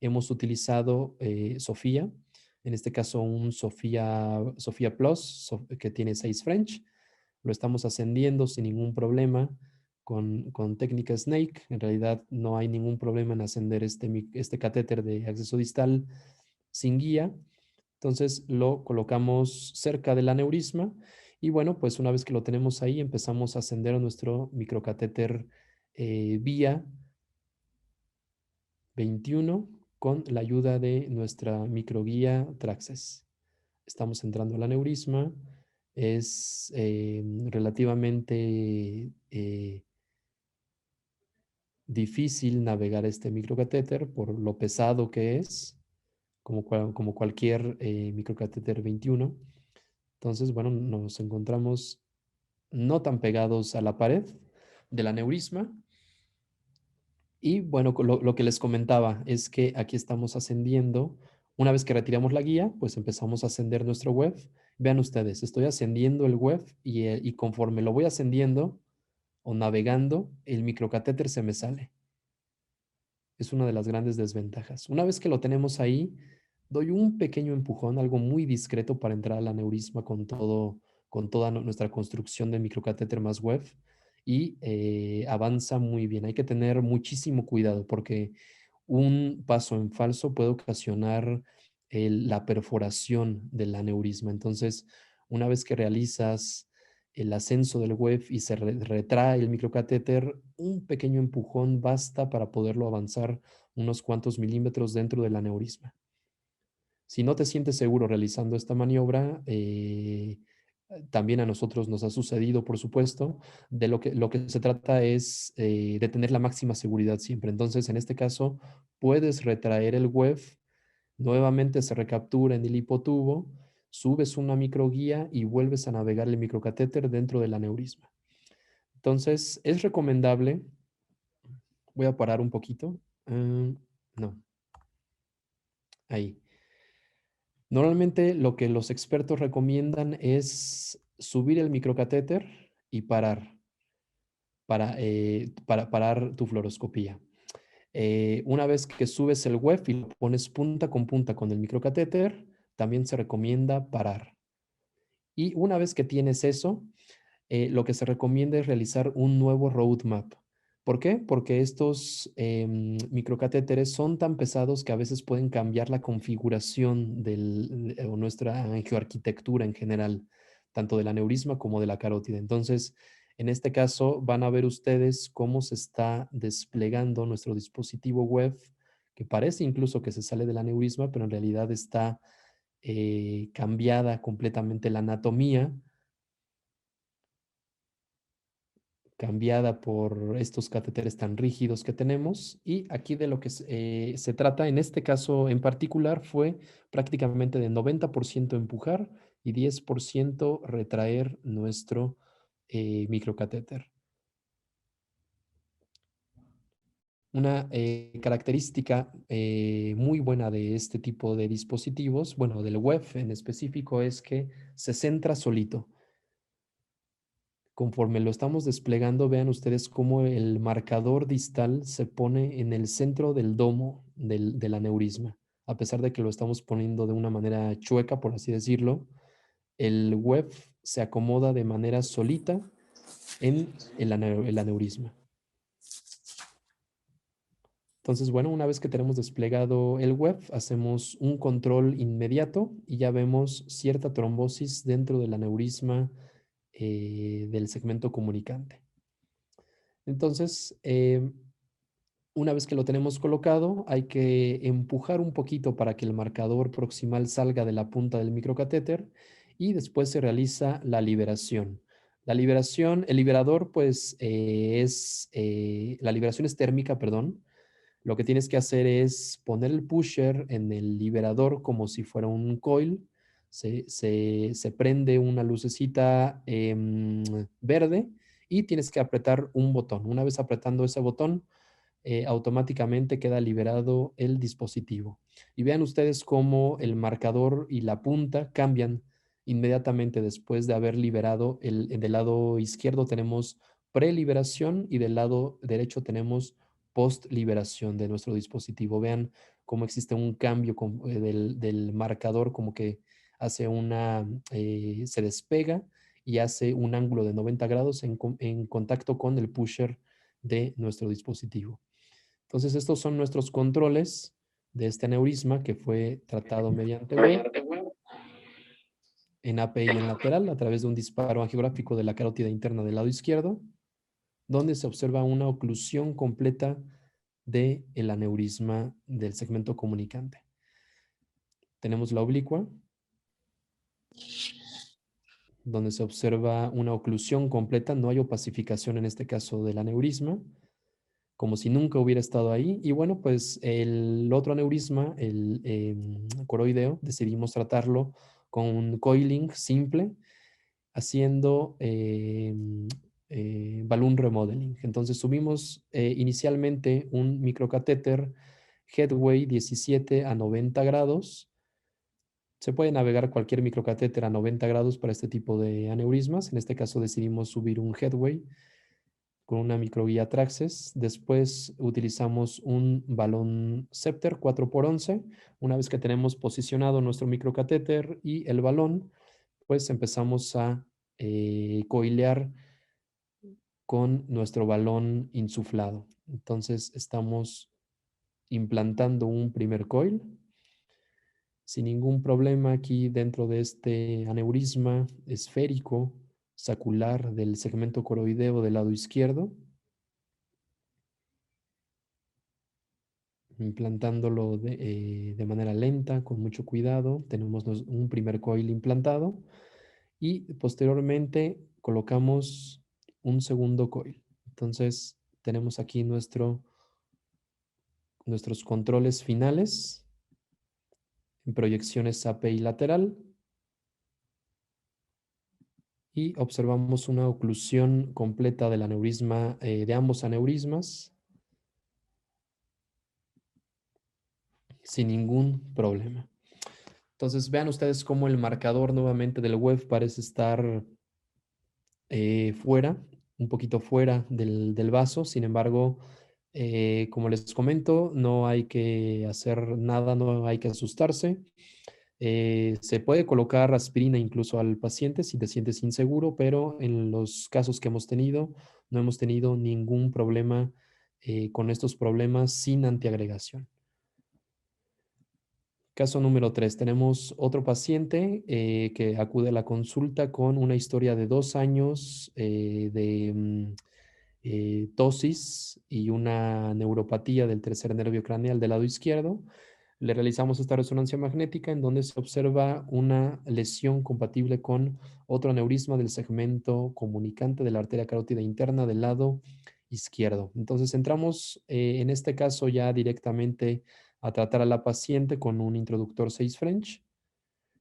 hemos utilizado Sofía. En este caso, un Sofía Plus que tiene 6 French. Lo estamos ascendiendo sin ningún problema con técnica Snake. En realidad no hay ningún problema en ascender este catéter de acceso distal sin guía. Entonces lo colocamos cerca del aneurisma y bueno, pues una vez que lo tenemos ahí, empezamos a ascender a nuestro microcatéter vía 21 con la ayuda de nuestra microguía Traxes. Estamos entrando al aneurisma. Es relativamente difícil navegar este microcatéter por lo pesado que es, como cualquier microcatéter 21. Entonces, bueno, nos encontramos no tan pegados a la pared del aneurisma. Y bueno, lo que les comentaba es que aquí estamos ascendiendo. Una vez que retiramos la guía, pues empezamos a ascender nuestro web. Vean ustedes, estoy ascendiendo el web y conforme lo voy ascendiendo o navegando, el microcatéter se me sale. Es una de las grandes desventajas. Una vez que lo tenemos ahí, doy un pequeño empujón, algo muy discreto para entrar al aneurisma con toda nuestra construcción de microcatéter más web y avanza muy bien. Hay que tener muchísimo cuidado porque un paso en falso puede ocasionar la perforación del aneurisma. Entonces, una vez que realizas el ascenso del web y se retrae el microcatéter, un pequeño empujón basta para poderlo avanzar unos cuantos milímetros dentro del aneurisma. Si no te sientes seguro realizando esta maniobra, también a nosotros nos ha sucedido, por supuesto, de lo que se trata es de tener la máxima seguridad siempre. Entonces, en este caso, puedes retraer el web, nuevamente se recaptura en el hipotubo, subes una microguía y vuelves a navegar el microcatéter dentro del aneurisma. Entonces, es recomendable Voy a parar un poquito. No, ahí. Normalmente lo que los expertos recomiendan es subir el microcatéter y para parar tu fluoroscopía. Una vez que subes el web y lo pones punta con punta con el microcatéter, también se recomienda parar. Y una vez que tienes eso, lo que se recomienda es realizar un nuevo roadmap. ¿Por qué? Porque estos microcatéteres son tan pesados que a veces pueden cambiar la configuración o nuestra angioarquitectura en general, tanto del aneurisma como de la carótida. Entonces, en este caso, van a ver ustedes cómo se está desplegando nuestro dispositivo web, que parece incluso que se sale del aneurisma, pero en realidad está cambiada completamente la anatomía, cambiada por estos catéteres tan rígidos que tenemos. Y aquí de lo que se trata en este caso en particular fue prácticamente de 90% empujar y 10% retraer nuestro microcatéter. Una característica muy buena de este tipo de dispositivos, bueno, del web en específico, es que se centra solito. Conforme lo estamos desplegando, vean ustedes cómo el marcador distal se pone en el centro del domo del aneurisma. A pesar de que lo estamos poniendo de una manera chueca, por así decirlo, el web se acomoda de manera solita en el aneurisma. Entonces, bueno, una vez que tenemos desplegado el web, hacemos un control inmediato y ya vemos cierta trombosis dentro del aneurisma del segmento comunicante. Entonces, una vez que lo tenemos colocado, hay que empujar un poquito para que el marcador proximal salga de la punta del microcatéter y después se realiza la liberación. La liberación, el liberador, pues la liberación es térmica, perdón. Lo que tienes que hacer es poner el pusher en el liberador como si fuera un coil. Se prende una lucecita verde y tienes que apretar un botón. Una vez apretando ese botón, automáticamente queda liberado el dispositivo. Y vean ustedes cómo el marcador y la punta cambian inmediatamente después de haber liberado. Del lado izquierdo tenemos preliberación y del lado derecho tenemos post-liberación de nuestro dispositivo. Vean cómo existe un cambio del marcador, como que se despega y hace un ángulo de 90 grados en contacto con el pusher de nuestro dispositivo. Entonces, estos son nuestros controles de este aneurisma que fue tratado mediante web, en API en lateral, a través de un disparo angiográfico de la carótida interna del lado izquierdo, donde se observa una oclusión completa del aneurisma del segmento comunicante. Tenemos la oblicua, donde se observa una oclusión completa, no hay opacificación en este caso del aneurisma, como si nunca hubiera estado ahí. Y bueno, pues el otro aneurisma, el coroideo, decidimos tratarlo con un coiling simple, haciendo balloon remodeling. Entonces subimos inicialmente un microcatéter Headway 17 a 90 grados. Se puede navegar cualquier microcatéter a 90 grados para este tipo de aneurismas. En este caso decidimos subir un Headway con una microguía Traxxas. Después utilizamos un balón Scepter 4x11. Una vez que tenemos posicionado nuestro microcatéter y el balón, pues empezamos a coilear con nuestro balón insuflado. Entonces estamos implantando un primer coil sin ningún problema aquí dentro de este aneurisma esférico sacular del segmento coroideo del lado izquierdo, implantándolo de manera lenta, con mucho cuidado. Tenemos un primer coil implantado y posteriormente colocamos un segundo coil. Entonces tenemos aquí nuestros controles finales en proyecciones API lateral y observamos una oclusión completa del aneurisma, de ambos aneurismas, sin ningún problema. Entonces vean ustedes cómo el marcador nuevamente del web parece estar fuera, un poquito fuera del vaso. Sin embargo, como les comento, no hay que hacer nada, no hay que asustarse. Se puede colocar aspirina incluso al paciente si te sientes inseguro, pero en los casos que hemos tenido, no hemos tenido ningún problema con estos problemas sin antiagregación. Caso número 3, tenemos otro paciente que acude a la consulta con una historia de 2 años de tosis y una neuropatía del tercer nervio craneal del lado izquierdo. Le realizamos esta resonancia magnética en donde se observa una lesión compatible con otro aneurisma del segmento comunicante de la arteria carótida interna del lado izquierdo. Entonces entramos en este caso ya directamente a tratar a la paciente con un introductor 6 French.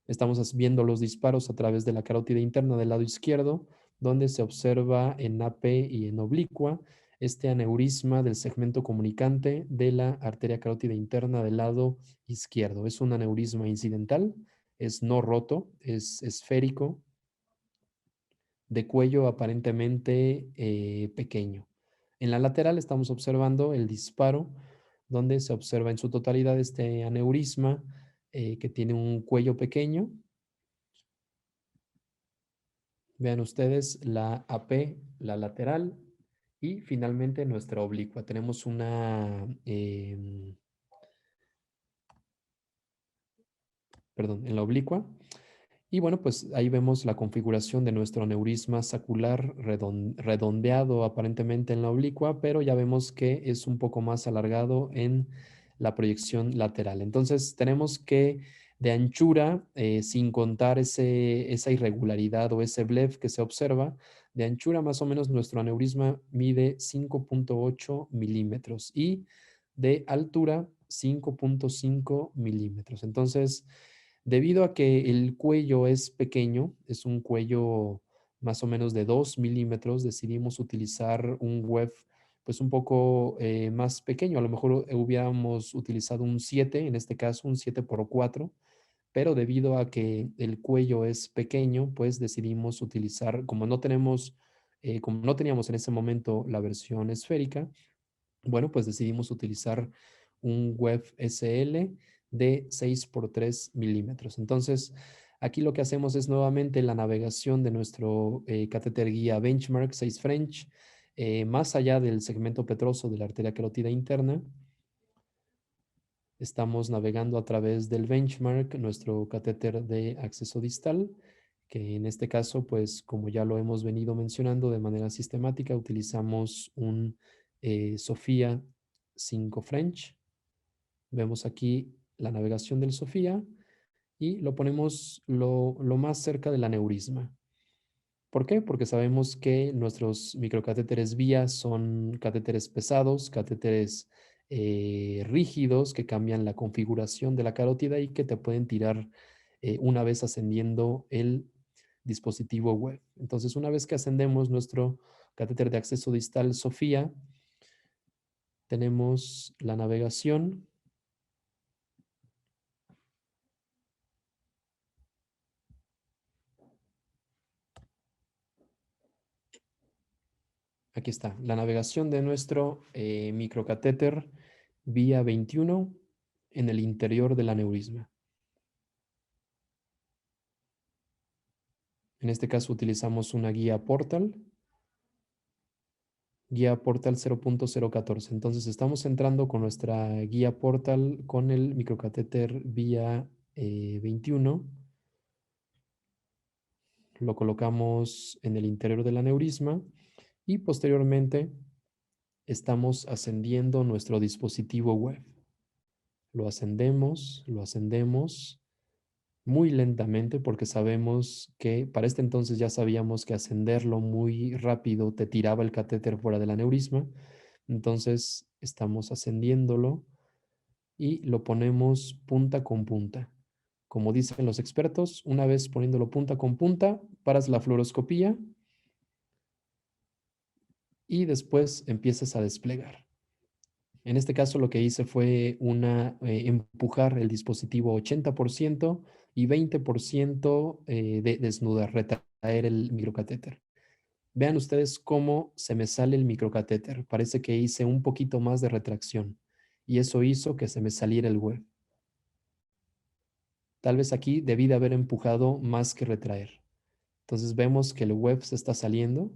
Estamos viendo los disparos a través de la carótida interna del lado izquierdo, donde se observa en AP y en oblicua este aneurisma del segmento comunicante de la arteria carótida interna del lado izquierdo. Es un aneurisma incidental, es no roto, es esférico, de cuello aparentemente pequeño. En la lateral estamos observando el disparo, donde se observa en su totalidad este aneurisma que tiene un cuello pequeño. Vean ustedes la AP, la lateral y finalmente nuestra oblicua. Tenemos una, perdón, en la oblicua. Y bueno, pues ahí vemos la configuración de nuestro aneurisma sacular redondeado aparentemente en la oblicua, pero ya vemos que es un poco más alargado en la proyección lateral. Entonces tenemos que de anchura, sin contar esa irregularidad o ese blef que se observa, de anchura más o menos nuestro aneurisma mide 5.8 milímetros y de altura 5.5 milímetros. Entonces, debido a que el cuello es pequeño, es un cuello más o menos de 2 milímetros, decidimos utilizar un web pues un poco más pequeño. A lo mejor hubiéramos utilizado un 7, en este caso un 7x4, pero debido a que el cuello es pequeño, pues decidimos utilizar, como no teníamos en ese momento la versión esférica, bueno, pues decidimos utilizar un web SL de 6 por 3 milímetros. Entonces, aquí lo que hacemos es nuevamente la navegación de nuestro catéter guía Benchmark 6 French, más allá del segmento petroso de la arteria carótida interna. Estamos navegando a través del Benchmark, nuestro catéter de acceso distal, que en este caso, pues como ya lo hemos venido mencionando de manera sistemática, utilizamos un Sofía 5 French. Vemos aquí la navegación del Sofía y lo ponemos lo más cerca del aneurisma. ¿Por qué? Porque sabemos que nuestros microcatéteres vía son catéteres pesados, catéteres rígidos que cambian la configuración de la carótida y que te pueden tirar una vez ascendiendo el dispositivo web. Entonces, una vez que ascendemos nuestro catéter de acceso distal Sofía, tenemos la navegación. Aquí está, la navegación de nuestro microcatéter vía 21 en el interior del aneurisma. En este caso utilizamos una guía Portal 0.014. Entonces estamos entrando con nuestra guía Portal con el microcatéter vía 21. Lo colocamos en el interior del aneurisma y posteriormente estamos ascendiendo nuestro dispositivo web. Lo ascendemos muy lentamente porque sabemos que para este entonces ya sabíamos que ascenderlo muy rápido te tiraba el catéter fuera del aneurisma. Entonces estamos ascendiéndolo y lo ponemos punta con punta. Como dicen los expertos, una vez poniéndolo punta con punta, paras la fluoroscopía y después empiezas a desplegar. En este caso lo que hice fue empujar el dispositivo 80% y 20% de desnudar, retraer el microcatéter. Vean ustedes cómo se me sale el microcatéter. Parece que hice un poquito más de retracción y eso hizo que se me saliera el web. Tal vez aquí debí de haber empujado más que retraer. Entonces vemos que el web se está saliendo.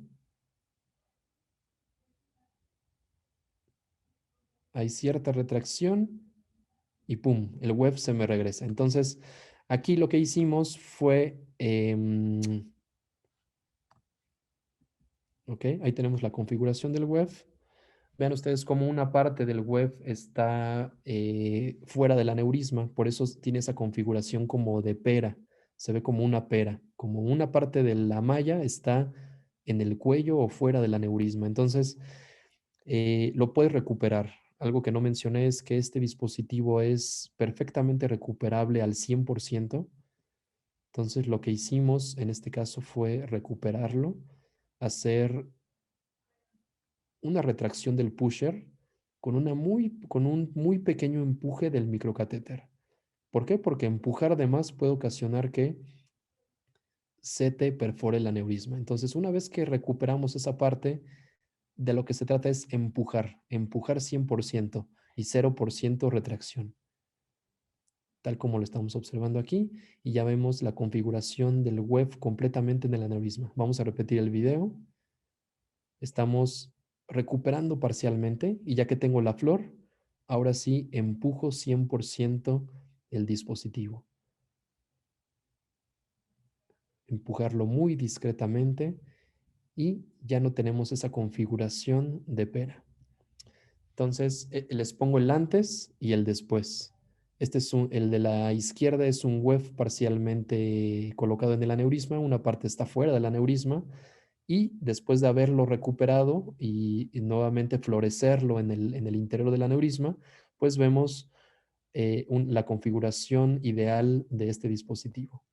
Hay cierta retracción y pum, el web se me regresa. Entonces aquí lo que hicimos fue, ok, ahí tenemos la configuración del web. Vean ustedes cómo una parte del web está fuera del aneurisma, por eso tiene esa configuración como de pera, se ve como una pera, como una parte de la malla está en el cuello o fuera del aneurisma. Entonces, lo puedes recuperar. Algo que no mencioné es que este dispositivo es perfectamente recuperable al 100%. Entonces, lo que hicimos en este caso fue recuperarlo, hacer una retracción del pusher con un muy pequeño empuje del microcatéter. ¿Por qué? Porque empujar de más puede ocasionar que se te perfore el aneurisma. Entonces, una vez que recuperamos esa parte, de lo que se trata es empujar 100% y 0% retracción, tal como lo estamos observando aquí. Y ya vemos la configuración del web completamente en el aneurisma. Vamos a repetir el video. Estamos recuperando parcialmente y ya que tengo la flor, ahora sí empujo 100% el dispositivo. Empujarlo muy discretamente y ya no tenemos esa configuración de pera. Entonces, les pongo el antes y el después. El de la izquierda es un web parcialmente colocado en el aneurisma, una parte está fuera del aneurisma y después de haberlo recuperado y nuevamente florecerlo en el interior del aneurisma, pues vemos la configuración ideal de este dispositivo.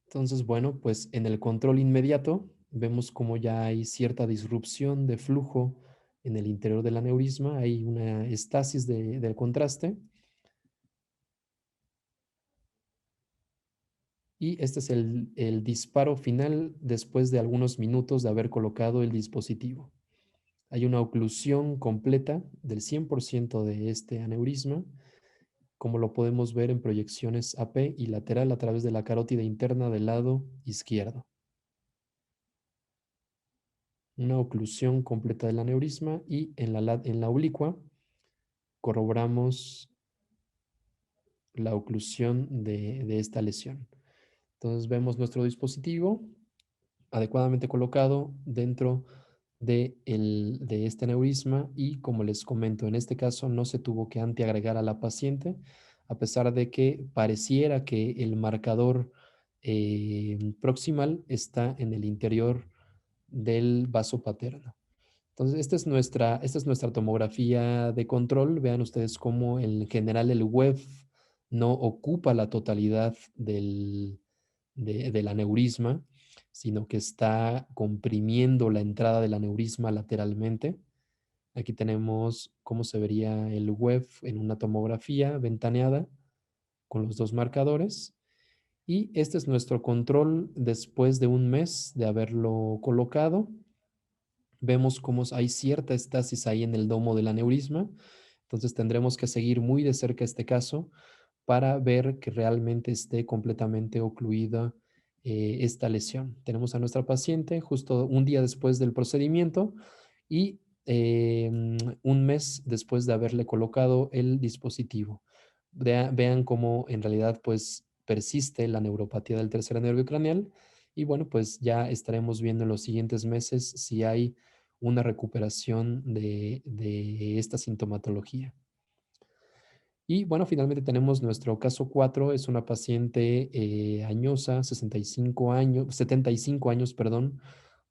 Entonces, bueno, pues en el control inmediato vemos como ya hay cierta disrupción de flujo en el interior del aneurisma, hay una estasis del contraste y este es el disparo final después de algunos minutos de haber colocado el dispositivo. Hay una oclusión completa del 100% de este aneurisma, como lo podemos ver en proyecciones AP y lateral a través de la carótida interna del lado izquierdo. Una oclusión completa del aneurisma y en la oblicua corroboramos la oclusión de esta lesión. Entonces vemos nuestro dispositivo adecuadamente colocado dentro de este aneurisma y como les comento, en este caso no se tuvo que anteagregar a la paciente, a pesar de que pareciera que el marcador proximal está en el interior del vaso paterno. Entonces, esta es nuestra tomografía de control. Vean ustedes cómo en general el web no ocupa la totalidad del aneurisma, sino que está comprimiendo la entrada del aneurisma lateralmente. Aquí tenemos cómo se vería el web en una tomografía ventaneada con los dos marcadores. Y este es nuestro control después de un mes de haberlo colocado. Vemos cómo hay cierta estasis ahí en el domo del aneurisma. Entonces tendremos que seguir muy de cerca este caso para ver que realmente esté completamente ocluida esta lesión. Tenemos a nuestra paciente justo un día después del procedimiento y un mes después de haberle colocado el dispositivo. Vean cómo en realidad pues persiste la neuropatía del tercer nervio craneal y bueno, pues ya estaremos viendo en los siguientes meses si hay una recuperación de esta sintomatología. Y bueno, finalmente tenemos nuestro caso 4, es una paciente añosa, 65 años, 75 años, perdón,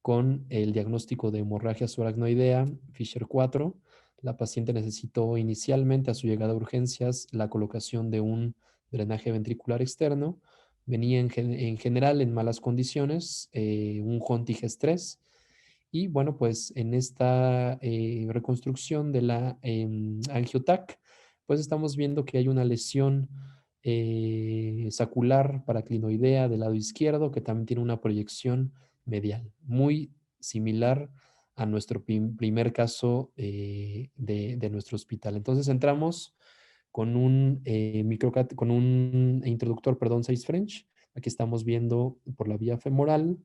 con el diagnóstico de hemorragia subaracnoidea, Fisher 4. La paciente necesitó inicialmente a su llegada a urgencias la colocación de un drenaje ventricular externo. Venía en general en malas condiciones, un Hontig estrés Y bueno, pues en esta reconstrucción de la angiotac, pues estamos viendo que hay una lesión sacular paraclinoidea del lado izquierdo que también tiene una proyección medial, muy similar a nuestro primer caso de nuestro hospital. Entonces entramos con un, con un introductor, perdón, 6 French. Aquí estamos viendo por la vía femoral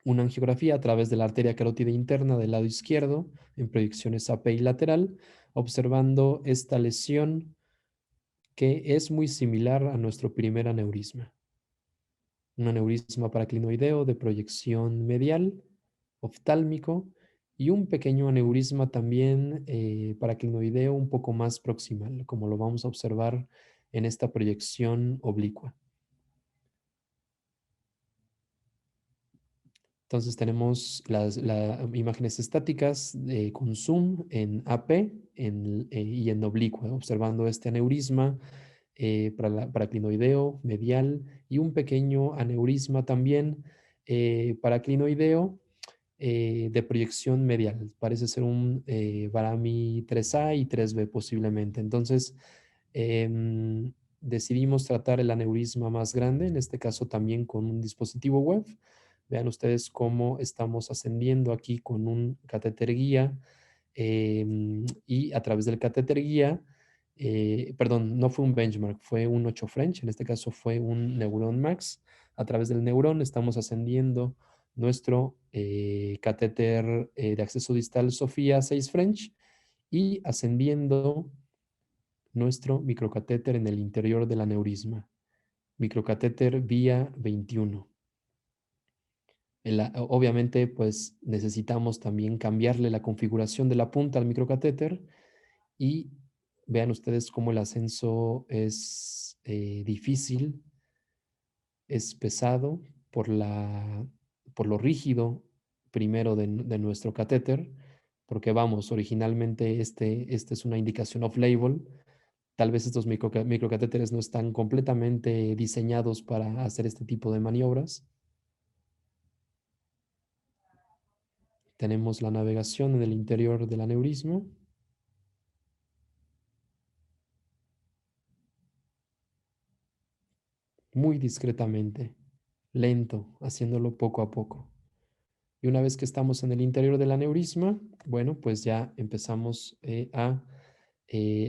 una angiografía a través de la arteria carótida interna del lado izquierdo en proyecciones AP y lateral, observando esta lesión que es muy similar a nuestro primer aneurisma. Un aneurisma paraclinoideo de proyección medial, oftálmico, y un pequeño aneurisma también paraclinoideo un poco más proximal, como lo vamos a observar en esta proyección oblicua. Entonces tenemos las imágenes estáticas con zoom en AP y en oblicuo, observando este aneurisma paraclinoideo medial y un pequeño aneurisma también paraclinoideo de proyección medial. Parece ser un Barami 3A y 3B posiblemente. Entonces, decidimos tratar el aneurisma más grande, en este caso también con un dispositivo web. Vean ustedes cómo estamos ascendiendo aquí con un catéter guía y a través del catéter guía, perdón, no fue un benchmark, fue un 8 French, en este caso fue un Neuron Max. A través del Neuron estamos ascendiendo nuestro catéter de acceso distal Sofía 6 French y ascendiendo nuestro microcatéter en el interior del aneurisma, microcatéter vía 21. Obviamente, pues necesitamos también cambiarle la configuración de la punta al microcatéter y vean ustedes cómo el ascenso es difícil, es pesado por lo rígido primero de nuestro catéter, porque vamos, originalmente este es una indicación off-label. Tal vez estos microcatéteres no están completamente diseñados para hacer este tipo de maniobras. Tenemos la navegación en el interior del aneurisma. Muy discretamente, lento, haciéndolo poco a poco. Y una vez que estamos en el interior del aneurisma, bueno, pues ya empezamos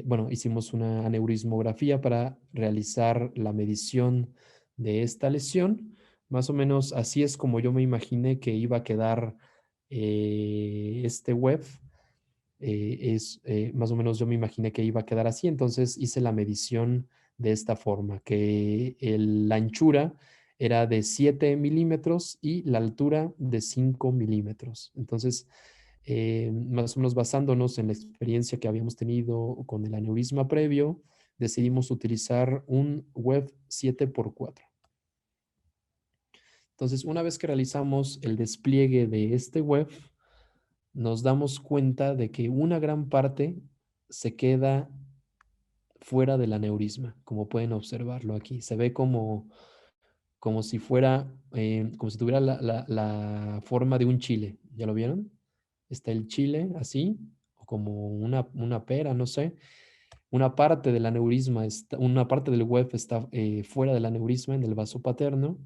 bueno, hicimos una aneurismografía para realizar la medición de esta lesión. Más o menos así es como yo me imaginé que iba a quedar este web. Más o menos yo me imaginé que iba a quedar así, entonces hice la medición de esta forma, que la anchura era de 7 milímetros y la altura de 5 milímetros. Entonces, más o menos basándonos en la experiencia que habíamos tenido con el aneurisma previo, decidimos utilizar un web 7x4. Entonces, una vez que realizamos el despliegue de este web, nos damos cuenta de que una gran parte se queda fuera del aneurisma, como pueden observarlo aquí. Se ve como si fuera, como si tuviera la forma de un chile. ¿Ya lo vieron? Está el chile así, o como una pera, no sé. Una parte del aneurisma, una parte del web está fuera del aneurisma en el vaso paterno.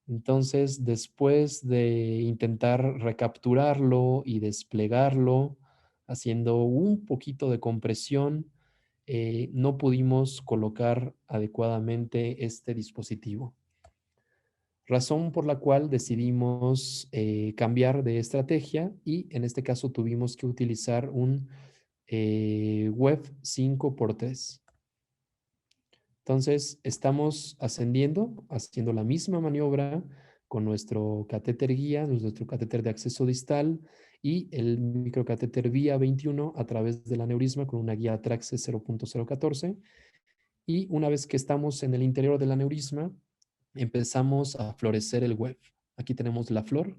Entonces, después de intentar recapturarlo y desplegarlo, haciendo un poquito de compresión, no pudimos colocar adecuadamente este dispositivo. Razón por la cual decidimos cambiar de estrategia y en este caso tuvimos que utilizar un web 5x3. Entonces, estamos ascendiendo, haciendo la misma maniobra con nuestro catéter guía, nuestro catéter de acceso distal y el microcatéter vía 21 a través del aneurisma con una guía Traxe 0.014. Y una vez que estamos en el interior del aneurisma, empezamos a florecer el web. Aquí tenemos la flor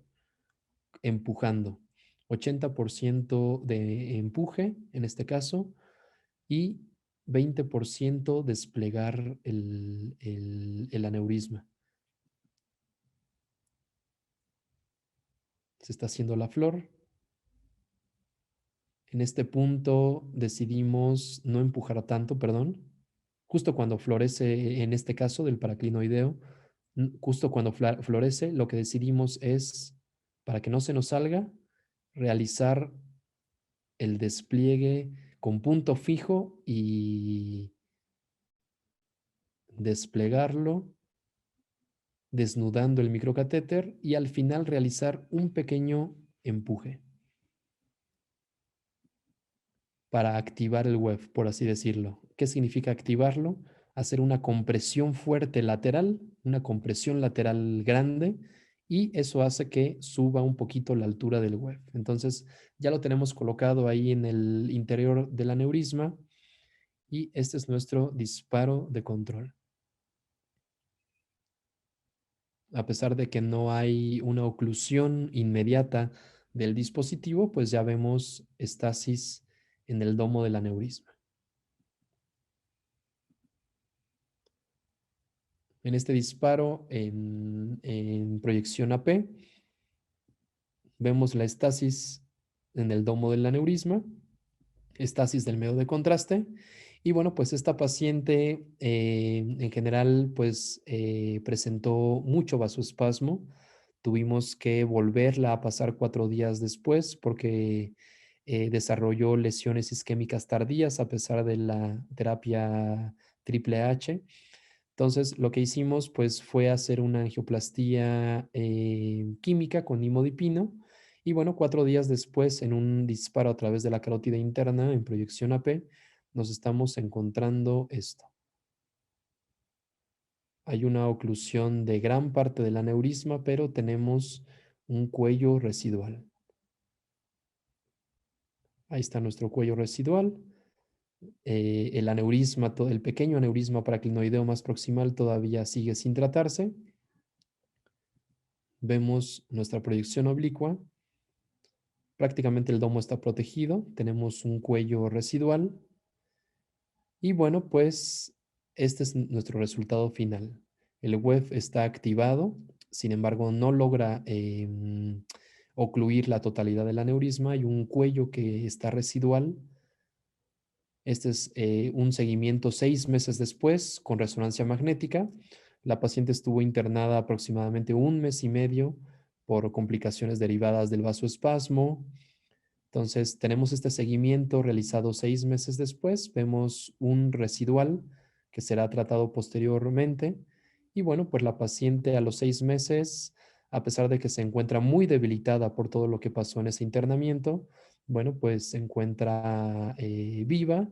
empujando. 80% de empuje en este caso y 20% desplegar el aneurisma. Se está haciendo la flor. En este punto decidimos no empujar tanto, perdón. Justo cuando florece, en este caso del paraclinoideo, justo cuando florece, lo que decidimos es, para que no se nos salga, realizar el despliegue con punto fijo y desplegarlo, desnudando el microcatéter y al final realizar un pequeño empuje para activar el web, por así decirlo. ¿Qué significa activarlo? Hacer una compresión fuerte lateral, una compresión lateral grande, y eso hace que suba un poquito la altura del web. Entonces ya lo tenemos colocado ahí en el interior del aneurisma y este es nuestro disparo de control. A pesar de que no hay una oclusión inmediata del dispositivo, pues ya vemos estasis en el domo del aneurisma. En este disparo en proyección AP, vemos la estasis en el domo del aneurisma, estasis del medio de contraste. Y bueno, pues esta paciente en general pues presentó mucho vasoespasmo. Tuvimos que volverla a pasar 4 días después porque desarrolló lesiones isquémicas tardías a pesar de la terapia triple H. Entonces, lo que hicimos, pues, fue hacer una angioplastía química con nimodipino. Y bueno, 4 días después, en un disparo a través de la carótida interna en proyección AP, nos estamos encontrando esto. Hay una oclusión de gran parte del aneurisma, pero tenemos un cuello residual. Ahí está nuestro cuello residual. El aneurisma, el pequeño aneurisma paraclinoideo más proximal todavía sigue sin tratarse. Vemos nuestra proyección oblicua. Prácticamente el domo está protegido. Tenemos un cuello residual. Y bueno, pues este es nuestro resultado final. El web está activado, sin embargo, no logra ocluir la totalidad del aneurisma. Hay un cuello que está residual. Este es un seguimiento 6 meses después con resonancia magnética. La paciente estuvo internada aproximadamente 1 mes y medio por complicaciones derivadas del vasoespasmo. Entonces, tenemos este seguimiento realizado 6 meses después. Vemos un residual que será tratado posteriormente. Y bueno, pues la paciente a los 6 meses, a pesar de que se encuentra muy debilitada por todo lo que pasó en ese internamiento, bueno, pues se encuentra viva,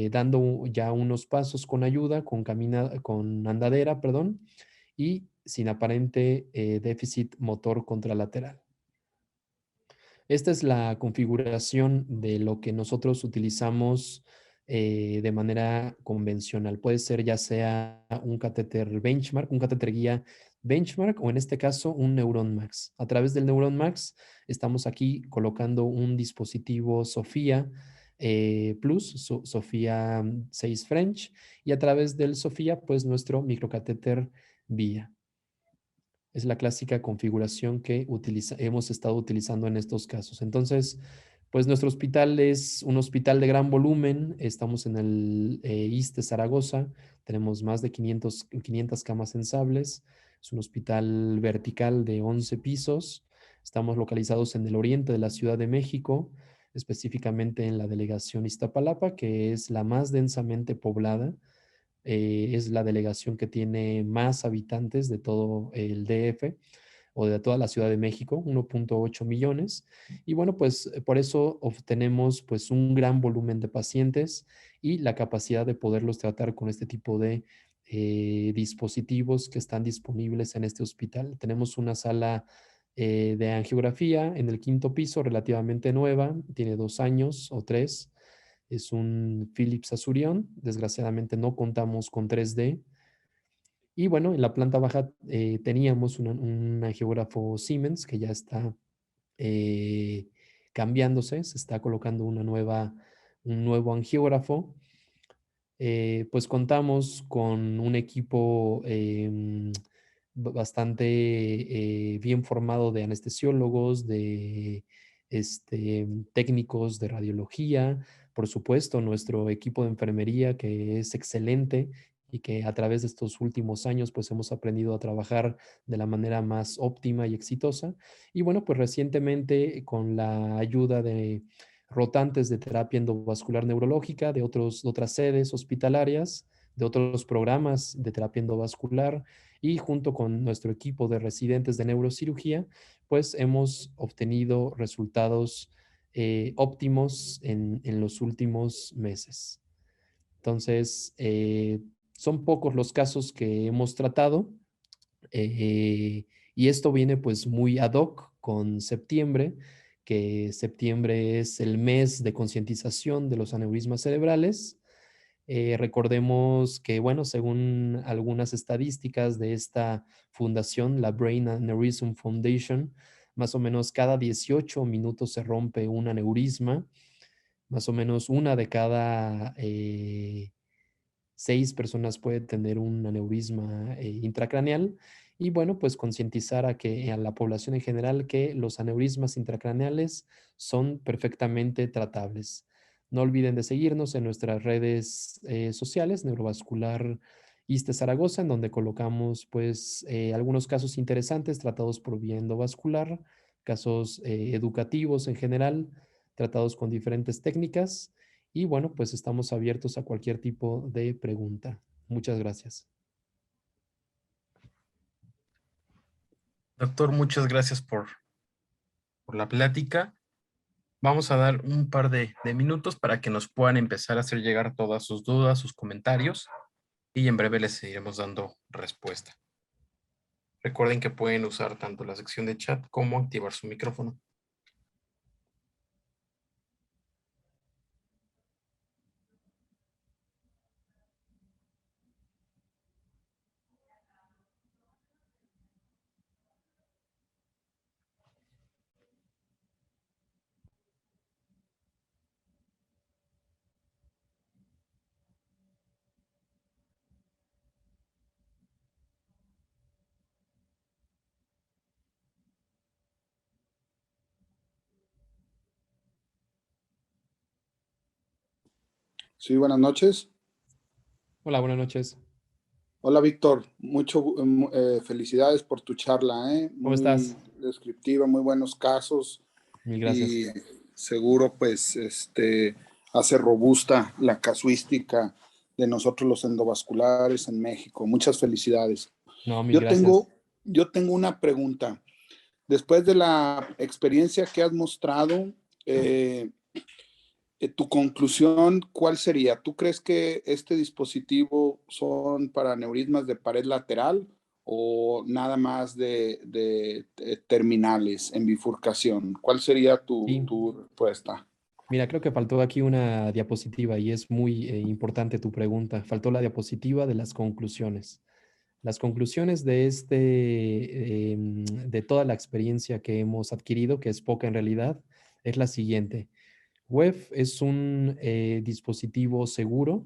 dando ya unos pasos con ayuda, con andadera, perdón, y sin aparente déficit motor contralateral. Esta es la configuración de lo que nosotros utilizamos de manera convencional. Puede ser ya sea un catéter benchmark, un catéter guía benchmark o en este caso un Neuron Max. A través del Neuron Max estamos aquí colocando un dispositivo Sofía Plus, Sofía 6 French, y a través del Sofía pues nuestro microcatéter vía. Es la clásica configuración que hemos estado utilizando en estos casos. Entonces, pues nuestro hospital es un hospital de gran volumen. Estamos en el ISSSTE Zaragoza. Tenemos más de 500 camas sensibles. Es un hospital vertical de 11 pisos. Estamos localizados en el oriente de la Ciudad de México, específicamente en la delegación Iztapalapa, que es la más densamente poblada. Es la delegación que tiene más habitantes de todo el DF o de toda la Ciudad de México, 1.8 millones. Y bueno, pues por eso obtenemos pues un gran volumen de pacientes y la capacidad de poderlos tratar con este tipo de dispositivos que están disponibles en este hospital. Tenemos una sala de angiografía en el quinto piso, relativamente nueva, tiene 2 años o 3. Es un Philips Azurion. Desgraciadamente no contamos con 3D. Y bueno, en la planta baja teníamos un angiógrafo Siemens que ya está eh, cambiándose. Se está colocando un nuevo angiógrafo. Pues contamos con un equipo bastante bien formado de anestesiólogos, de técnicos de radiología, por supuesto, nuestro equipo de enfermería que es excelente y que a través de estos últimos años pues hemos aprendido a trabajar de la manera más óptima y exitosa. Y bueno, pues recientemente con la ayuda de rotantes de terapia endovascular neurológica de otras sedes hospitalarias, de otros programas de terapia endovascular y junto con nuestro equipo de residentes de neurocirugía, pues hemos obtenido resultados óptimos en los últimos meses. Entonces, son pocos los casos que hemos tratado y esto viene pues muy ad hoc con septiembre, que septiembre es el mes de concientización de los aneurismas cerebrales. Recordemos que, bueno, según algunas estadísticas de esta fundación, la Brain Aneurysm Foundation, más o menos cada 18 minutos se rompe un aneurisma, más o menos una de cada 6 personas puede tener un aneurisma intracraneal. Y bueno, pues concientizar a la población en general que los aneurismas intracraneales son perfectamente tratables. No olviden de seguirnos en nuestras redes sociales, Neurovascular ISSSTE Zaragoza, en donde colocamos pues algunos casos interesantes tratados por vía endovascular, casos educativos en general, tratados con diferentes técnicas y bueno, pues estamos abiertos a cualquier tipo de pregunta. Muchas gracias. Doctor, muchas gracias por la plática. Vamos a dar un par de minutos para que nos puedan empezar a hacer llegar todas sus dudas, sus comentarios, y en breve les seguiremos dando respuesta. Recuerden que pueden usar tanto la sección de chat como activar su micrófono. Sí, buenas noches. Hola, buenas noches. Hola, Víctor. Felicidades por tu charla, ¿eh? ¿Cómo Muy estás? descriptiva, muy buenos casos Mil gracias. y seguro, pues, hace robusta la casuística de nosotros los endovasculares en México. Muchas felicidades. No, mil Yo gracias. tengo, yo tengo una pregunta. Después de la experiencia que has mostrado, tu conclusión, ¿cuál sería? ¿Tú crees que este dispositivo son para aneurismas de pared lateral o nada más de terminales en bifurcación? ¿Cuál sería Sí, tu respuesta? mira, creo que faltó aquí una diapositiva y es muy importante tu pregunta. Faltó la diapositiva de las conclusiones. Las conclusiones de de toda la experiencia que hemos adquirido, que es poca en realidad, es la siguiente. WEF es un dispositivo seguro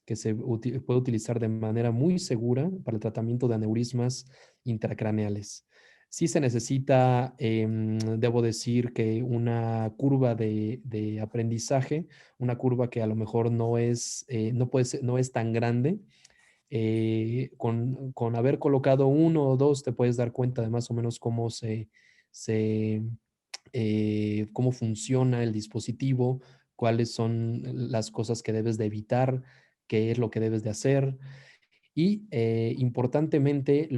que puede utilizar de manera muy segura para el tratamiento de aneurismas intracraneales. Sí se necesita, debo decir que una curva de aprendizaje, una curva que a lo mejor no puede no es tan grande. Con haber colocado uno o dos te puedes dar cuenta de más o menos se cómo funciona el dispositivo, cuáles son las cosas que debes de evitar, qué es lo que debes de hacer. Y importantemente,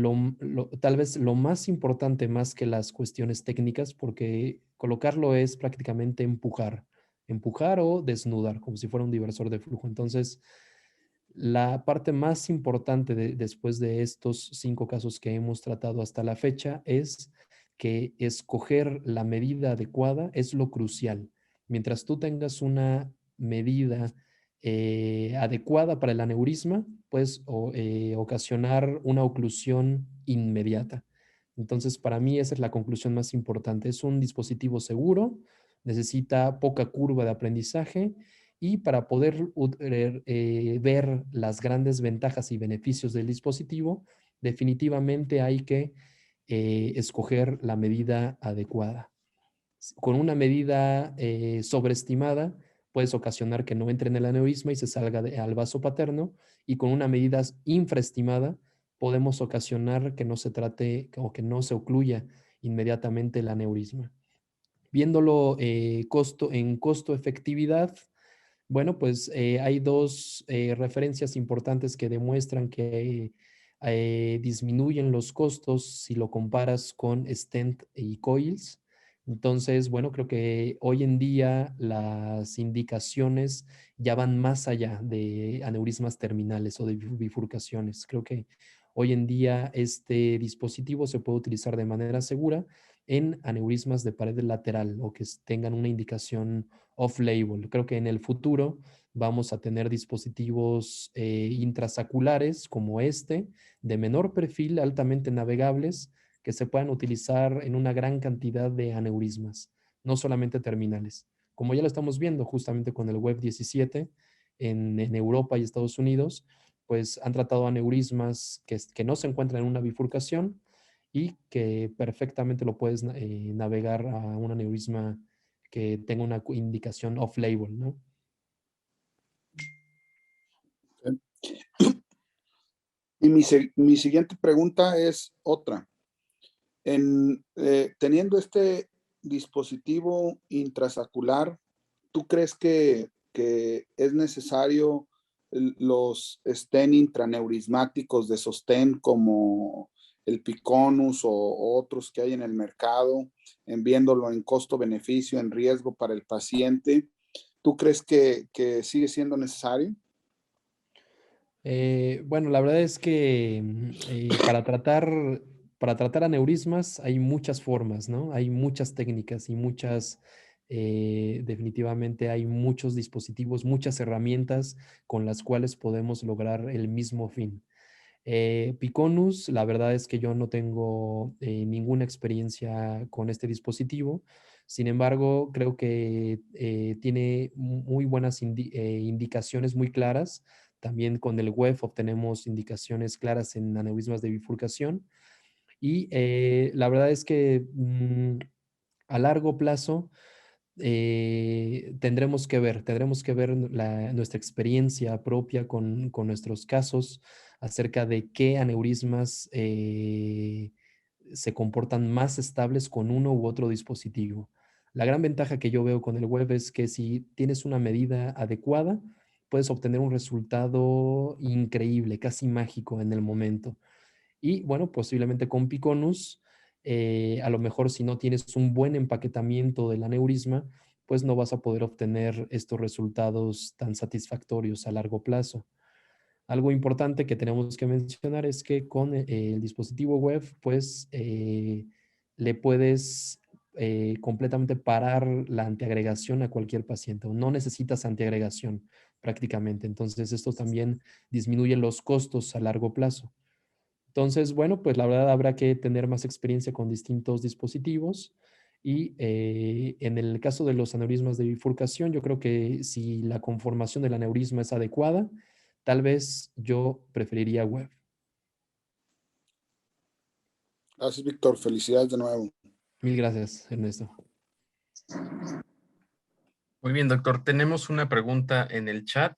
tal vez lo más importante más que las cuestiones técnicas, porque colocarlo es prácticamente empujar o desnudar, como si fuera un diversor de flujo. Entonces, la parte más importante después de estos 5 casos que hemos tratado hasta la fecha es que escoger la medida adecuada es lo crucial. Mientras tú tengas una medida adecuada para el aneurisma, puedes ocasionar una oclusión inmediata. Entonces, para mí esa es la conclusión más importante. Es un dispositivo seguro, necesita poca curva de aprendizaje y para poder ver las grandes ventajas y beneficios del dispositivo, definitivamente hay que escoger la medida adecuada. Con una medida sobreestimada, puedes ocasionar que no entre en el aneurisma y se salga al vaso paterno, y con una medida infraestimada, podemos ocasionar que no se trate o que no se ocluya inmediatamente el aneurisma. Viéndolo en costo-efectividad, bueno, pues hay dos referencias importantes que demuestran que disminuyen los costos si lo comparas con stent y coils. Entonces, bueno, creo que hoy en día las indicaciones ya van más allá de aneurismas terminales o de bifurcaciones. Creo que hoy en día este dispositivo se puede utilizar de manera segura en aneurismas de pared lateral o que tengan una indicación off-label. Creo que en el futuro vamos a tener dispositivos intrasaculares como este, de menor perfil, altamente navegables, que se puedan utilizar en una gran cantidad de aneurismas, no solamente terminales. Como ya lo estamos viendo justamente con el Web 17 en Europa y Estados Unidos, pues han tratado aneurismas que no se encuentran en una bifurcación y que perfectamente lo puedes navegar a un aneurisma que tenga una indicación off-label, ¿no? Y mi siguiente pregunta es otra. Teniendo este dispositivo intrasacular, ¿tú crees que es necesario los stent intraneurismáticos de sostén como el Piconus o otros que hay en el mercado, en viéndolo en costo-beneficio, en riesgo para el paciente? ¿Tú crees que sigue siendo necesario? Bueno, la verdad es que para tratar aneurismas hay muchas formas, ¿no? Hay muchas técnicas y definitivamente hay muchos dispositivos, muchas herramientas con las cuales podemos lograr el mismo fin. Piconus, la verdad es que yo no tengo ninguna experiencia con este dispositivo. Sin embargo, creo que tiene muy buenas indicaciones muy claras. También con el web obtenemos indicaciones claras en aneurismas de bifurcación. Y la verdad es que a largo plazo tendremos que ver nuestra experiencia propia con nuestros casos acerca de qué aneurismas se comportan más estables con uno u otro dispositivo. La gran ventaja que yo veo con el web es que si tienes una medida adecuada, puedes obtener un resultado increíble, casi mágico en el momento. Y bueno, posiblemente con Piconus, a lo mejor si no tienes un buen empaquetamiento del aneurisma, pues no vas a poder obtener estos resultados tan satisfactorios a largo plazo. Algo importante que tenemos que mencionar es que con el dispositivo web, pues le puedes completamente parar la antiagregación a cualquier paciente. No necesitas antiagregación prácticamente. Entonces, esto también disminuye los costos a largo plazo. Entonces, bueno, pues la verdad habrá que tener más experiencia con distintos dispositivos y en el caso de los aneurismas de bifurcación, yo creo que si la conformación del aneurisma es adecuada, tal vez yo preferiría web. Gracias, Víctor. Felicidades de nuevo. Mil gracias, Ernesto. Muy bien, doctor. Tenemos una pregunta en el chat.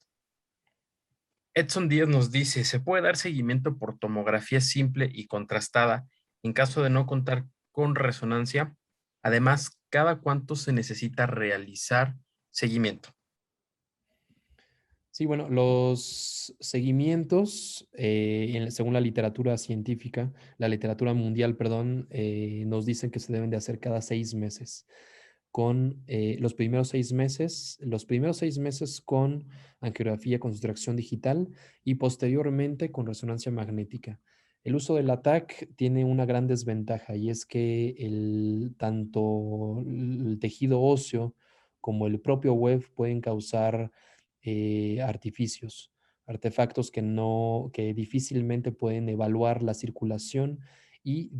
Edson Díaz nos dice, ¿se puede dar seguimiento por tomografía simple y contrastada en caso de no contar con resonancia? Además, ¿cada cuánto se necesita realizar seguimiento? Sí, bueno, los seguimientos, según la literatura científica, la literatura mundial, perdón, nos dicen que se deben de hacer cada 6 meses. Con los primeros 6 meses con angiografía con sustracción digital y posteriormente con resonancia magnética. El uso del ATAC tiene una gran desventaja y es que tanto el tejido óseo como el propio web pueden causar artefactos que difícilmente pueden evaluar la circulación y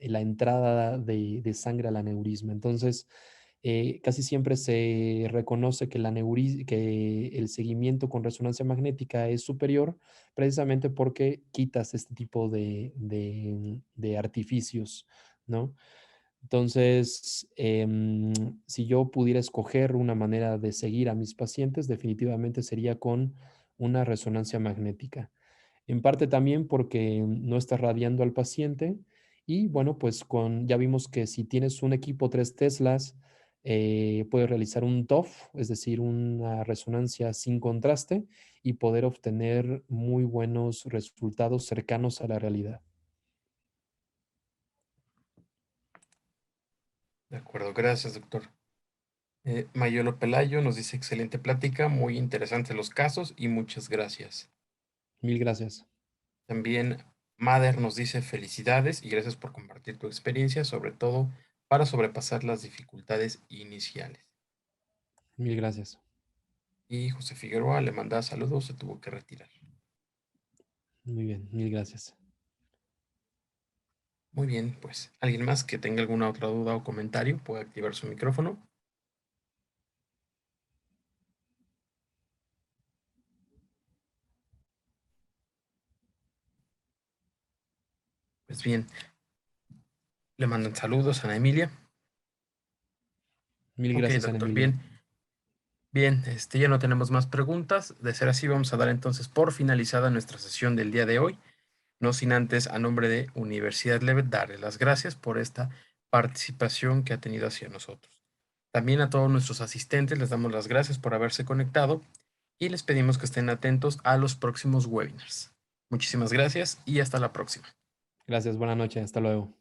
la entrada de sangre al aneurisma. Entonces, casi siempre se reconoce que, que el seguimiento con resonancia magnética es superior precisamente porque quitas este tipo de artificios, ¿no? Entonces, si yo pudiera escoger una manera de seguir a mis pacientes, definitivamente sería con una resonancia magnética. En parte también porque no estás radiando al paciente y bueno, pues ya vimos que si tienes un equipo 3 Teslas, puedes realizar un TOF, es decir, una resonancia sin contraste y poder obtener muy buenos resultados cercanos a la realidad. De acuerdo, gracias, doctor. Mayolo Pelayo nos dice excelente plática, muy interesantes los casos y muchas gracias. Mil gracias. También Mader nos dice felicidades y gracias por compartir tu experiencia, sobre todo para sobrepasar las dificultades iniciales. Mil gracias. Y José Figueroa le manda saludos, se tuvo que retirar. Muy bien, mil gracias. Muy bien, pues alguien más que tenga alguna otra duda o comentario puede activar su micrófono. Pues bien, le mandan saludos a Ana Emilia. Mil Ok, gracias, Ana doctor, Emilia. bien. Bien, ya no tenemos más preguntas. De ser así, vamos a dar entonces por finalizada nuestra sesión del día de hoy. No sin antes, a nombre de Universidad Levet, darle las gracias por esta participación que ha tenido hacia nosotros. También a todos nuestros asistentes les damos las gracias por haberse conectado y les pedimos que estén atentos a los próximos webinars. Muchísimas gracias y hasta la próxima. Gracias, buenas noches, hasta luego.